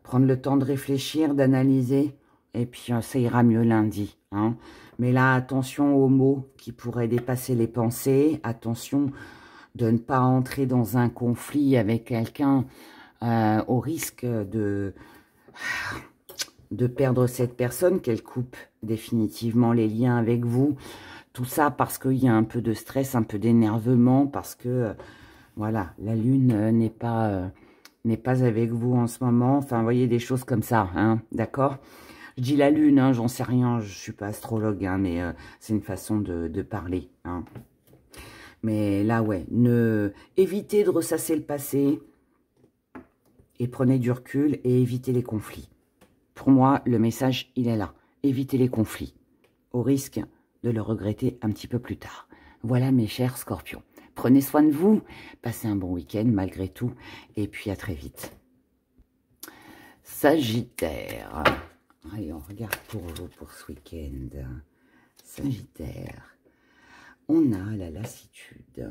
Prendre le temps de réfléchir, d'analyser, et puis ça ira mieux lundi. Hein. Mais là, attention aux mots qui pourraient dépasser les pensées. Attention de ne pas entrer dans un conflit avec quelqu'un au risque de perdre cette personne, qu'elle coupe définitivement les liens avec vous. Tout ça parce qu'il y a un peu de stress, un peu d'énervement, parce que, voilà, la lune n'est pas avec vous en ce moment. Enfin, vous voyez, des choses comme ça, hein, d'accord? Je dis la lune, hein, j'en sais rien, je suis pas astrologue, hein, mais c'est une façon de parler. Hein. Mais là, ouais, évitez de ressasser le passé et prenez du recul et évitez les conflits. Pour moi, le message, il est là. Évitez les conflits, au risque de le regretter un petit peu plus tard. Voilà, mes chers scorpions. Prenez soin de vous, passez un bon week-end malgré tout, et puis à très vite. Sagittaire. Allez, on regarde pour vous pour ce week-end. Sagittaire. On a la lassitude.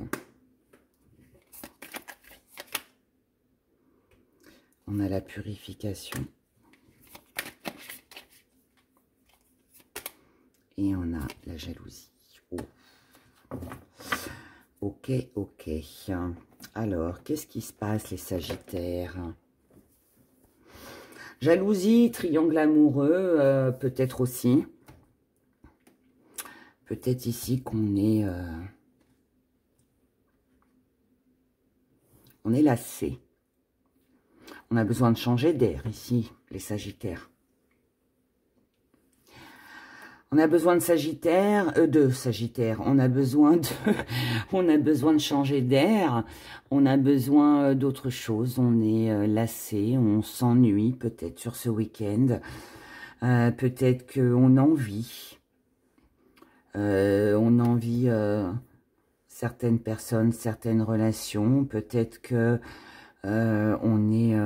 On a la purification. Et on a la jalousie. Oh. Ok, ok. Alors, qu'est-ce qui se passe, les Sagittaires? Jalousie, triangle amoureux, peut-être aussi. Peut-être ici qu'on est... on est lassé. On a besoin de changer d'air ici, les Sagittaires. On a besoin de Sagittaire, on a besoin de changer d'air, on a besoin d'autre chose, on est lassé, on s'ennuie peut-être sur ce week-end, peut-être qu'on envie, certaines personnes, certaines relations, peut-être que on est...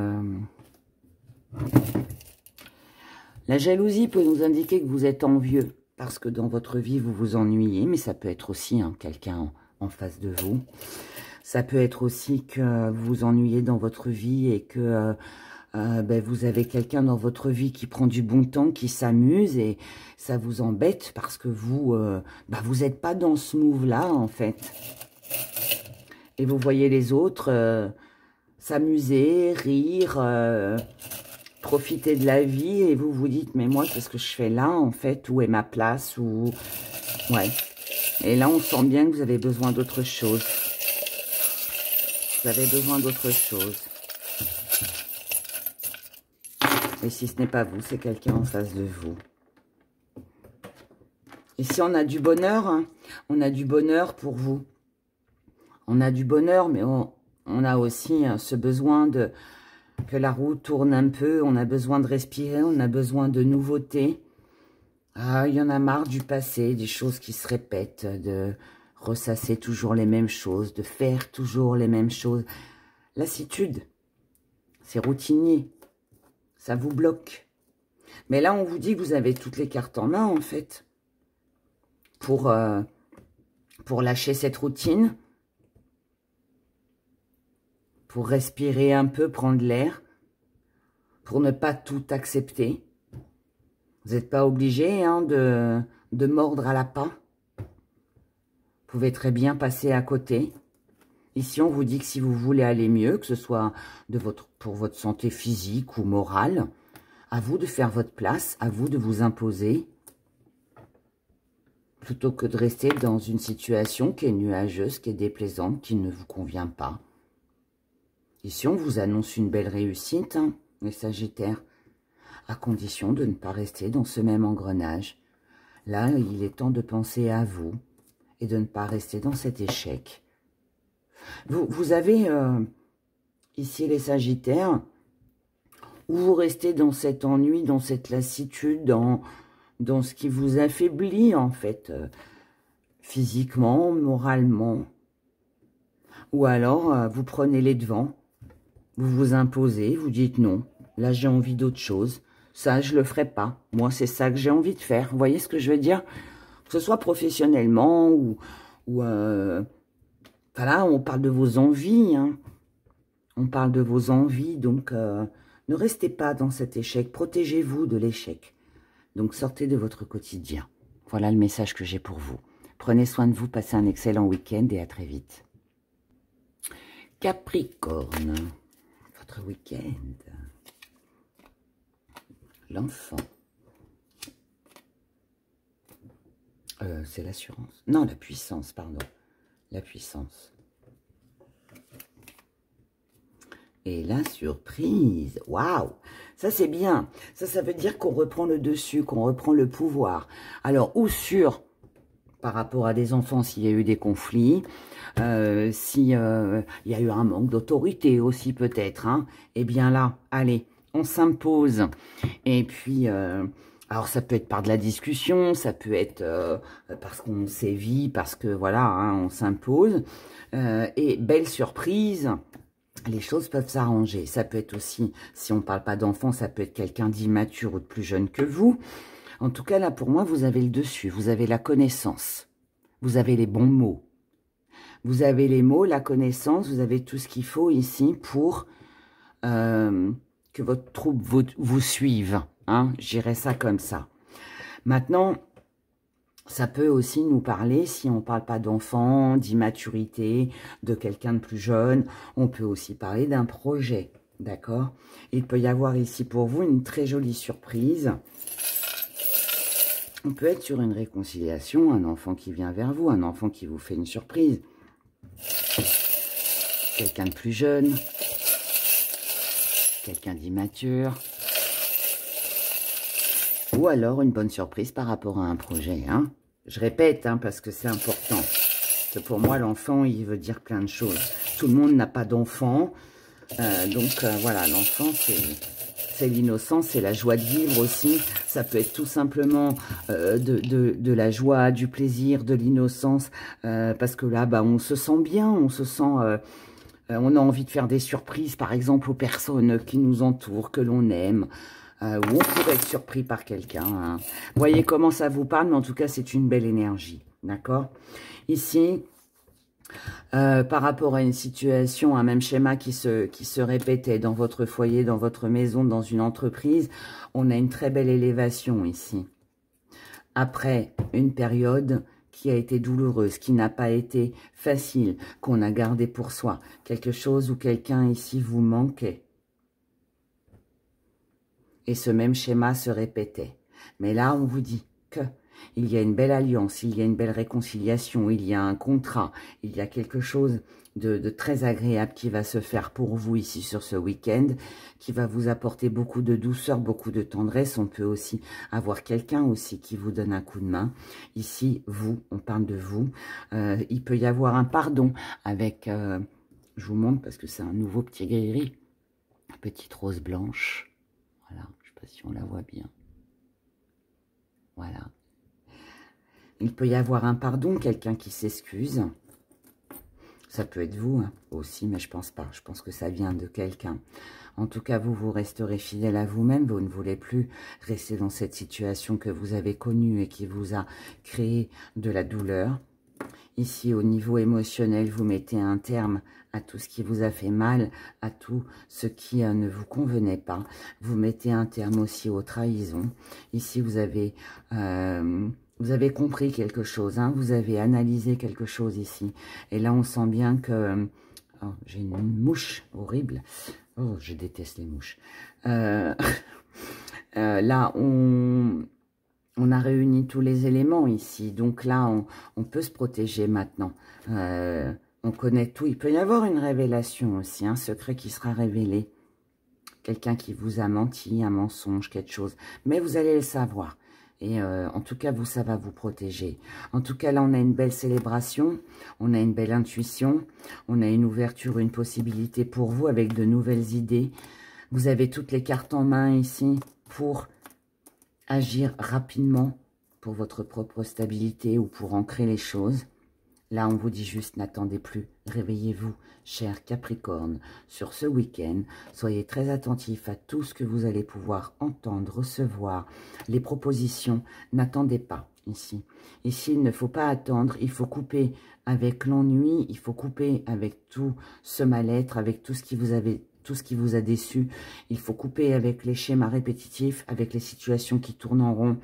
La jalousie peut nous indiquer que vous êtes envieux, parce que dans votre vie, vous vous ennuyez, mais ça peut être aussi quelqu'un en face de vous. Ça peut être aussi que vous vous ennuyez dans votre vie et que vous avez quelqu'un dans votre vie qui prend du bon temps, qui s'amuse, et ça vous embête parce que vous n'êtes pas dans ce move-là, en fait. Et vous voyez les autres s'amuser, rire... profiter de la vie et vous vous dites, mais moi, qu'est-ce que je fais là, en fait? Où est ma place? Ouais. Et là, on sent bien que vous avez besoin d'autre chose. Vous avez besoin d'autre chose. Et si ce n'est pas vous, c'est quelqu'un en face de vous. Ici, on a du bonheur. Hein. On a du bonheur pour vous. On a du bonheur, mais on a aussi ce besoin de... que la roue tourne un peu, on a besoin de respirer, on a besoin de nouveautés. Ah, il y en a marre du passé, des choses qui se répètent, de ressasser toujours les mêmes choses, de faire toujours les mêmes choses. Lassitude, c'est routinier, ça vous bloque. Mais là, on vous dit que vous avez toutes les cartes en main, en fait, pour lâcher cette routine, pour respirer un peu, prendre l'air, pour ne pas tout accepter. Vous n'êtes pas obligé de mordre à l'appât. Vous pouvez très bien passer à côté. Ici, on vous dit que si vous voulez aller mieux, que ce soit pour votre santé physique ou morale, à vous de faire votre place, à vous de vous imposer, plutôt que de rester dans une situation qui est nuageuse, qui est déplaisante, qui ne vous convient pas. Ici, on vous annonce une belle réussite, hein, les Sagittaires, à condition de ne pas rester dans ce même engrenage. Là, il est temps de penser à vous et de ne pas rester dans cet échec. Vous avez, ici les Sagittaires, où vous restez dans cet ennui, dans cette lassitude, dans ce qui vous affaiblit, en fait, physiquement, moralement. Ou alors, vous prenez les devants. Vous vous imposez, vous dites non, là j'ai envie d'autre chose, ça je le ferai pas, moi c'est ça que j'ai envie de faire, vous voyez ce que je veux dire? Que ce soit professionnellement ou voilà, on parle de vos envies, hein. On parle de vos envies, donc ne restez pas dans cet échec, protégez-vous de l'échec, donc sortez de votre quotidien. Voilà le message que j'ai pour vous. Prenez soin de vous, passez un excellent week-end et à très vite. Capricorne. Week-end. L'enfant. C'est l'assurance. Non, la puissance, pardon. La puissance. Et la surprise. Waouh! Ça, c'est bien. Ça veut dire qu'on reprend le dessus, qu'on reprend le pouvoir. Alors, ou sur par rapport à des enfants, s'il y a eu des conflits, s'il y a eu un manque d'autorité aussi peut-être, hein, eh bien là, allez, on s'impose. Et puis, alors ça peut être par de la discussion, ça peut être parce qu'on sévit, parce que voilà, hein, on s'impose. Et belle surprise, les choses peuvent s'arranger. Ça peut être aussi, si on ne parle pas d'enfant, ça peut être quelqu'un d'immature ou de plus jeune que vous. En tout cas, là, pour moi, vous avez le dessus, vous avez la connaissance, vous avez les bons mots. Vous avez les mots, la connaissance, vous avez tout ce qu'il faut ici pour que votre troupe vous suive. Hein, je dirais ça comme ça. Maintenant, ça peut aussi nous parler, si on ne parle pas d'enfant, d'immaturité, de quelqu'un de plus jeune, on peut aussi parler d'un projet. D'accord? Il peut y avoir ici pour vous une très jolie surprise. On peut être sur une réconciliation, un enfant qui vient vers vous, un enfant qui vous fait une surprise. Quelqu'un de plus jeune, quelqu'un d'immature. Ou alors une bonne surprise par rapport à un projet. Hein. Je répète, hein, parce que c'est important. Parce que pour moi, l'enfant, il veut dire plein de choses. Tout le monde n'a pas d'enfant. Donc voilà, l'enfant, c'est l'innocence, c'est la joie de vivre aussi. Ça peut être tout simplement de la joie, du plaisir, de l'innocence. Parce que là, bah, on se sent bien, on se sent... on a envie de faire des surprises, par exemple, aux personnes qui nous entourent, que l'on aime. Ou on pourrait être surpris par quelqu'un. Hein. Vous voyez comment ça vous parle, mais en tout cas, c'est une belle énergie. D'accord? Ici... par rapport à une situation, un même schéma qui se répétait dans votre foyer, dans votre maison, dans une entreprise, on a une très belle élévation ici. Après une période qui a été douloureuse, qui n'a pas été facile, qu'on a gardé pour soi, quelque chose où quelqu'un ici vous manquait. Et ce même schéma se répétait. Mais là, on vous dit que... il y a une belle alliance, il y a une belle réconciliation, il y a un contrat, il y a quelque chose de très agréable qui va se faire pour vous ici sur ce week-end, qui va vous apporter beaucoup de douceur, beaucoup de tendresse. On peut aussi avoir quelqu'un aussi qui vous donne un coup de main. Ici, vous, on parle de vous. Il peut y avoir un pardon avec, je vous montre parce que c'est un nouveau petit gris-gris, petite rose blanche. Voilà, je ne sais pas si on la voit bien. Voilà. Il peut y avoir un pardon, quelqu'un qui s'excuse. Ça peut être vous hein, aussi, mais je pense pas. Je pense que ça vient de quelqu'un. En tout cas, vous resterez fidèle à vous-même. Vous ne voulez plus rester dans cette situation que vous avez connue et qui vous a créé de la douleur. Ici, au niveau émotionnel, vous mettez un terme à tout ce qui vous a fait mal, à tout ce qui ne vous convenait pas. Vous mettez un terme aussi aux trahisons. Ici, vous avez compris quelque chose, hein, vous avez analysé quelque chose ici. Et là, on sent bien que... oh, j'ai une mouche horrible. Oh, je déteste les mouches. Là, on a réuni tous les éléments ici. Donc là, on peut se protéger maintenant. On connaît tout. Il peut y avoir une révélation aussi, un secret qui sera révélé. Quelqu'un qui vous a menti, un mensonge, quelque chose. Mais vous allez le savoir. Et en tout cas, vous, ça va vous protéger. En tout cas, là, on a une belle célébration. On a une belle intuition. On a une ouverture, une possibilité pour vous avec de nouvelles idées. Vous avez toutes les cartes en main ici pour agir rapidement pour votre propre stabilité ou pour ancrer les choses. Là, on vous dit juste, n'attendez plus. Réveillez-vous, cher Capricorne, sur ce week-end. Soyez très attentifs à tout ce que vous allez pouvoir entendre, recevoir. Les propositions, n'attendez pas ici. Ici, il ne faut pas attendre. Il faut couper avec l'ennui. Il faut couper avec tout ce mal-être, avec tout ce qui vous a déçu. Il faut couper avec les schémas répétitifs, avec les situations qui tournent en rond,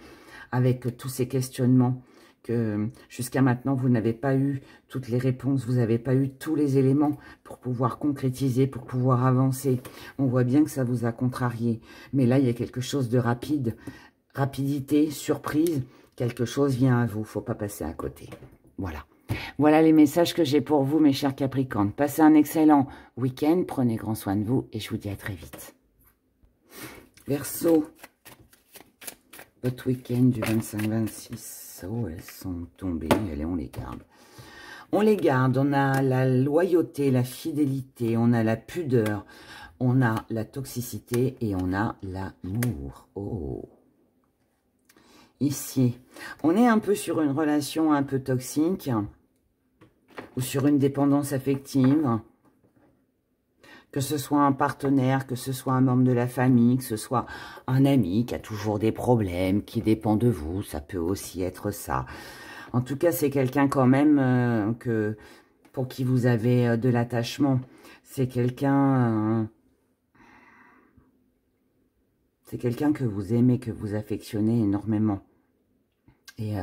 avec tous ces questionnements que jusqu'à maintenant, vous n'avez pas eu toutes les réponses, vous n'avez pas eu tous les éléments pour pouvoir concrétiser, pour pouvoir avancer. On voit bien que ça vous a contrarié. Mais là, il y a quelque chose de rapide, rapidité, surprise, quelque chose vient à vous, il ne faut pas passer à côté. Voilà. Voilà les messages que j'ai pour vous, mes chers Capricornes. Passez un excellent week-end, prenez grand soin de vous et je vous dis à très vite. Verseau, votre week-end du 25-26 elles sont tombées. Allez, on les garde. On les garde. On a la loyauté, la fidélité, on a la pudeur, on a la toxicité et on a l'amour. Oh. Ici, on est un peu sur une relation un peu toxique ou sur une dépendance affective. Que ce soit un partenaire, que ce soit un membre de la famille, que ce soit un ami qui a toujours des problèmes, qui dépend de vous, ça peut aussi être ça. En tout cas, c'est quelqu'un quand même pour qui vous avez de l'attachement. C'est quelqu'un que vous aimez, que vous affectionnez énormément. Et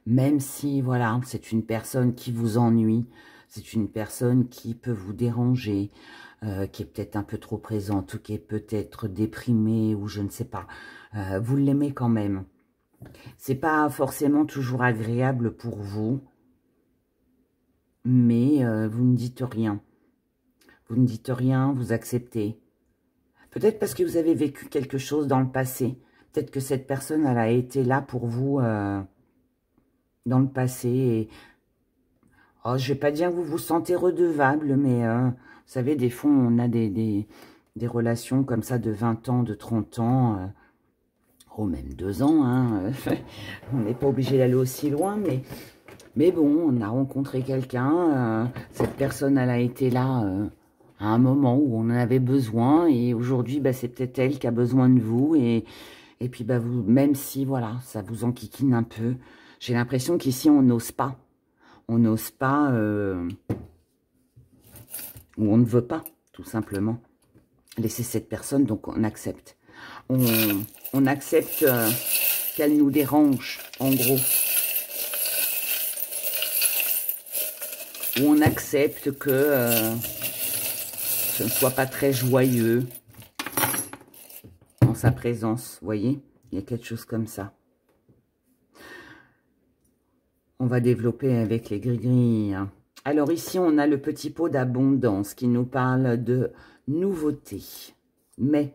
même si, voilà, c'est une personne qui vous ennuie, c'est une personne qui peut vous déranger, qui est peut-être un peu trop présente ou qui est peut-être déprimée ou je ne sais pas. Vous l'aimez quand même. C'est pas forcément toujours agréable pour vous, mais vous ne dites rien. Vous ne dites rien, vous acceptez. Peut-être parce que vous avez vécu quelque chose dans le passé. Peut-être que cette personne, elle a été là pour vous dans le passé. Et, oh, je ne vais pas dire que vous vous sentez redevable, mais vous savez, des fois, on a des relations comme ça de 20 ans, de 30 ans, oh, même 2 ans. Hein, on n'est pas obligé d'aller aussi loin, mais bon, on a rencontré quelqu'un. Cette personne, elle a été là à un moment où on en avait besoin. Et aujourd'hui, bah, c'est peut-être elle qui a besoin de vous. Et puis, bah, vous, même si, voilà, ça vous enquiquine un peu, j'ai l'impression qu'ici, on n'ose pas. On n'ose pas, ou on ne veut pas, tout simplement, laisser cette personne, donc on accepte. On accepte qu'elle nous dérange, en gros. Ou on accepte que ce ne soit pas très joyeux en sa présence, vous voyez? Il y a quelque chose comme ça. On va développer avec les gris-gris. Alors ici, on a le petit pot d'abondance qui nous parle de nouveauté. Mais,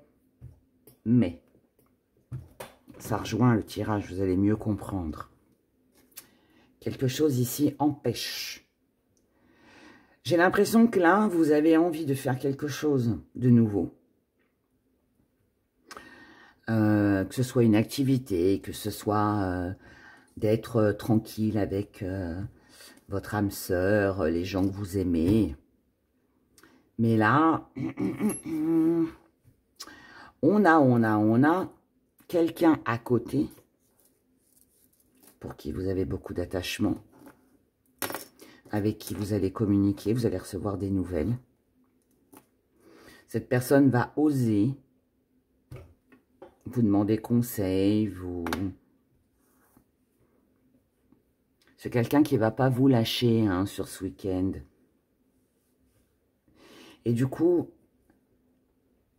ça rejoint le tirage, vous allez mieux comprendre. Quelque chose ici empêche. J'ai l'impression que là, vous avez envie de faire quelque chose de nouveau. Que ce soit une activité, que ce soit d'être tranquille avec votre âme sœur, les gens que vous aimez. Mais là, on a quelqu'un à côté pour qui vous avez beaucoup d'attachement, avec qui vous allez communiquer, vous allez recevoir des nouvelles. Cette personne va oser vous demander conseil, c'est quelqu'un qui ne va pas vous lâcher hein, sur ce week-end. Et du coup,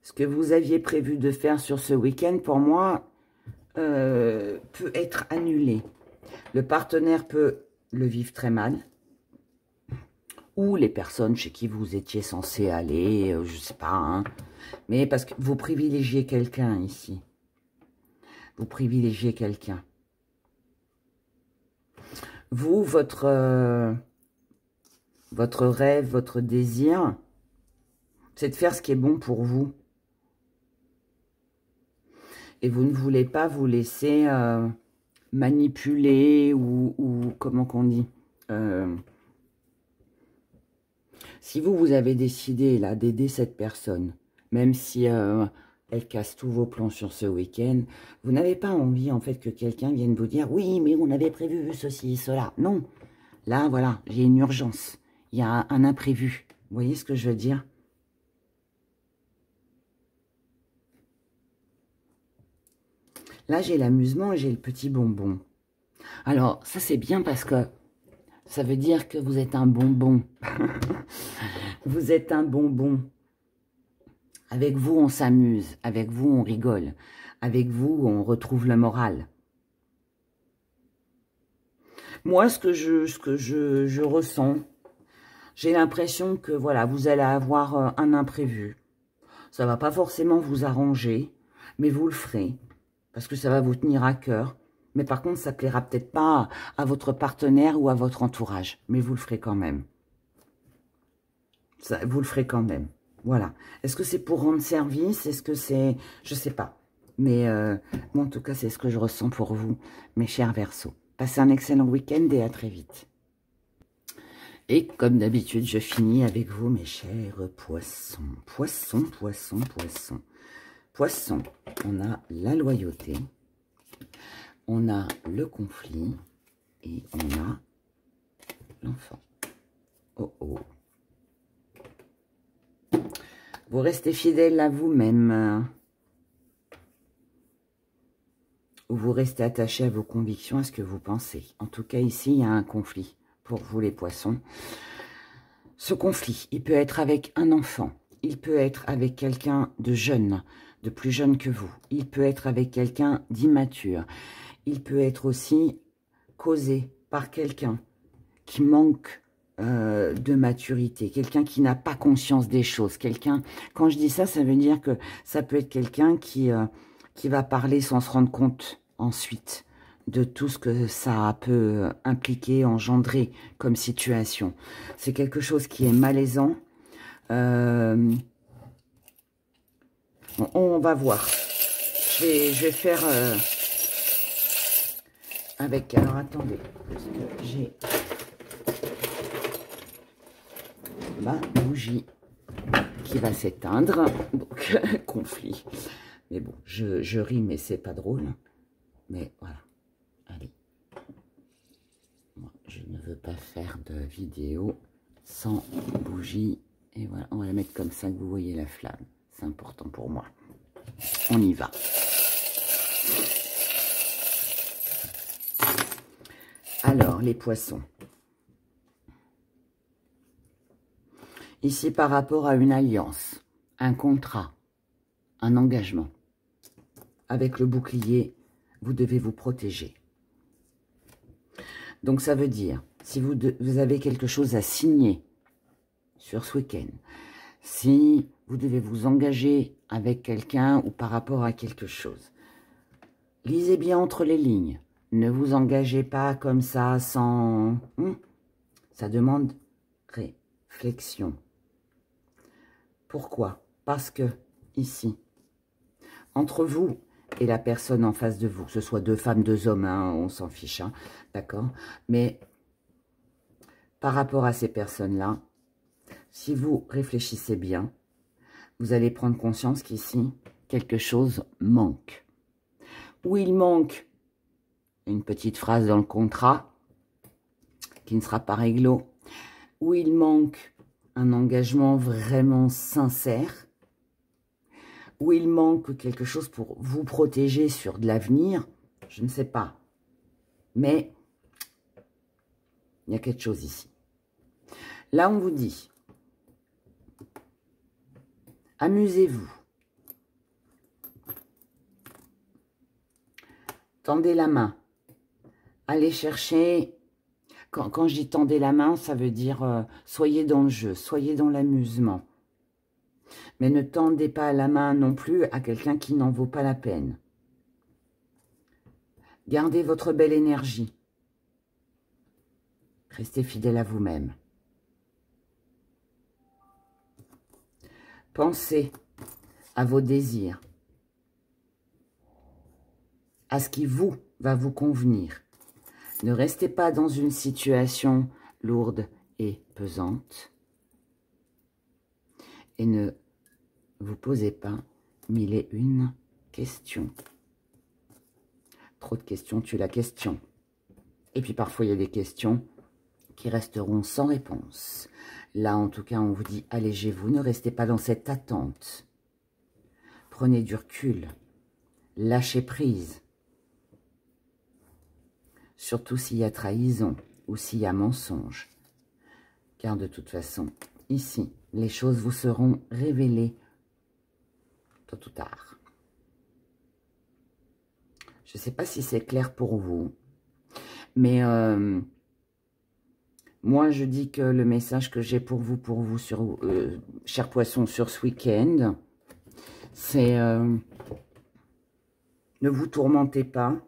ce que vous aviez prévu de faire sur ce week-end, pour moi, peut être annulé. Le partenaire peut le vivre très mal. Ou les personnes chez qui vous étiez censé aller, je ne sais pas. Hein, mais parce que vous privilégiez quelqu'un ici. Vous privilégiez quelqu'un. Vous, votre rêve, votre désir, c'est de faire ce qui est bon pour vous. Et vous ne voulez pas vous laisser manipuler ou comment qu'on dit si vous avez décidé là d'aider cette personne, même si elle casse tous vos plans sur ce week-end, vous n'avez pas envie en fait que quelqu'un vienne vous dire « Oui, mais on avait prévu ceci, cela. » Non, là voilà, j'ai une urgence, il y a un imprévu. Vous voyez ce que je veux dire? Là, j'ai l'amusement et j'ai le petit bonbon. Alors, ça c'est bien parce que ça veut dire que vous êtes un bonbon. Vous êtes un bonbon. Avec vous, on s'amuse. Avec vous, on rigole. Avec vous, on retrouve le moral. Moi, ce que je ressens, j'ai l'impression que voilà, vous allez avoir un imprévu. Ça ne va pas forcément vous arranger, mais vous le ferez. Parce que ça va vous tenir à cœur. Mais par contre, ça plaira peut-être pas à votre partenaire ou à votre entourage. Mais vous le ferez quand même. Ça, vous le ferez quand même. Voilà. Est-ce que c'est pour rendre service? Est-ce que c'est... Je sais pas. Mais moi, en tout cas, c'est ce que je ressens pour vous, mes chers Verseaux. Passez un excellent week-end et à très vite. Et comme d'habitude, je finis avec vous, mes chers poissons. Poissons, poissons, poissons. Poissons, on a la loyauté, on a le conflit et on a l'enfant. Oh oh. Vous restez fidèle à vous-même. Ou vous restez attaché à vos convictions, à ce que vous pensez. En tout cas, ici, il y a un conflit pour vous, les poissons. Ce conflit, il peut être avec un enfant. Il peut être avec quelqu'un de jeune, de plus jeune que vous. Il peut être avec quelqu'un d'immature. Il peut être aussi causé par quelqu'un qui manque de maturité, quelqu'un qui n'a pas conscience des choses. Quelqu'un, quand je dis ça, ça veut dire que ça peut être quelqu'un qui va parler sans se rendre compte ensuite de tout ce que ça peut impliquer, engendrer comme situation. C'est quelque chose qui est malaisant. On va voir. Je vais faire avec... Alors, attendez. Parce que j'ai ma bougie qui va s'éteindre. Donc, conflit. Mais bon, je ris, mais c'est pas drôle. Mais voilà. Allez. Moi, je ne veux pas faire de vidéo sans bougie. Et voilà, on va la mettre comme ça que vous voyez la flamme. C'est important pour moi. On y va. Alors, les poissons. Ici, par rapport à une alliance, un contrat, un engagement. Avec le bouclier, vous devez vous protéger. Donc, ça veut dire, si vous avez quelque chose à signer sur ce week-end, si vous devez vous engager avec quelqu'un ou par rapport à quelque chose, lisez bien entre les lignes. Ne vous engagez pas comme ça sans... Ça demande réflexion. Pourquoi? Parce que, ici, entre vous et la personne en face de vous, que ce soit deux femmes, deux hommes, hein, on s'en fiche, hein, d'accord? Mais par rapport à ces personnes-là, si vous réfléchissez bien, vous allez prendre conscience qu'ici, quelque chose manque. Où il manque une petite phrase dans le contrat qui ne sera pas réglo, où il manque un engagement vraiment sincère, où il manque quelque chose pour vous protéger sur de l'avenir, je ne sais pas. Mais il y a quelque chose ici. Là, on vous dit, amusez-vous. Tendez la main. Allez chercher... Quand je dis tendez la main, ça veut dire soyez dans le jeu, soyez dans l'amusement. Mais ne tendez pas la main non plus à quelqu'un qui n'en vaut pas la peine. Gardez votre belle énergie. Restez fidèle à vous-même. Pensez à vos désirs, à ce qui va vous convenir. Ne restez pas dans une situation lourde et pesante. Et ne vous posez pas mille et une questions. Trop de questions tuent la question. Et puis parfois, il y a des questions qui resteront sans réponse. Là, en tout cas, on vous dit, allégez-vous, ne restez pas dans cette attente. Prenez du recul. Lâchez prise. Surtout s'il y a trahison ou s'il y a mensonge. Car de toute façon, ici, les choses vous seront révélées tôt ou tard. Je ne sais pas si c'est clair pour vous, mais moi, je dis que le message que j'ai pour vous, sur, chers poissons, sur ce week-end, c'est ne vous tourmentez pas.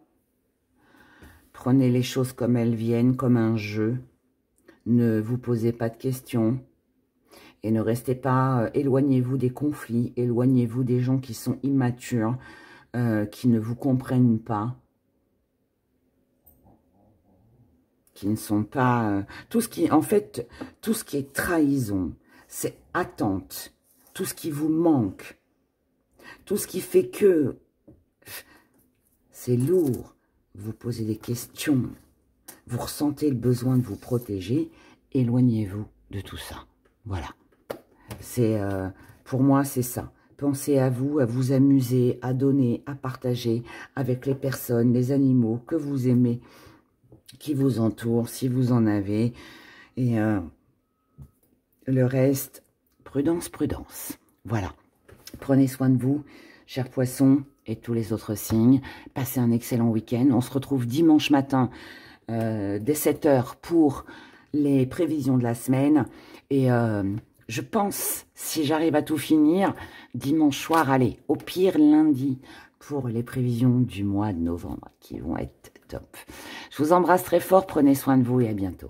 Prenez les choses comme elles viennent, comme un jeu. Ne vous posez pas de questions. Et ne restez pas, éloignez-vous des conflits, éloignez-vous des gens qui sont immatures, qui ne vous comprennent pas, qui ne sont pas... tout ce qui, en fait, tout ce qui est trahison, c'est attente, tout ce qui vous manque, tout ce qui fait que c'est lourd, vous posez des questions, vous ressentez le besoin de vous protéger, éloignez-vous de tout ça. Voilà. C'est pour moi, c'est ça. Pensez à vous amuser, à donner, à partager avec les personnes, les animaux que vous aimez, qui vous entourent, si vous en avez. Et le reste, prudence, prudence. Voilà. Prenez soin de vous, chers poissons et tous les autres signes. Passez un excellent week-end. On se retrouve dimanche matin dès 7 h pour les prévisions de la semaine. Et je pense, si j'arrive à tout finir, dimanche soir, allez, au pire lundi, pour les prévisions du mois de novembre, qui vont être top. Je vous embrasse très fort, prenez soin de vous et à bientôt.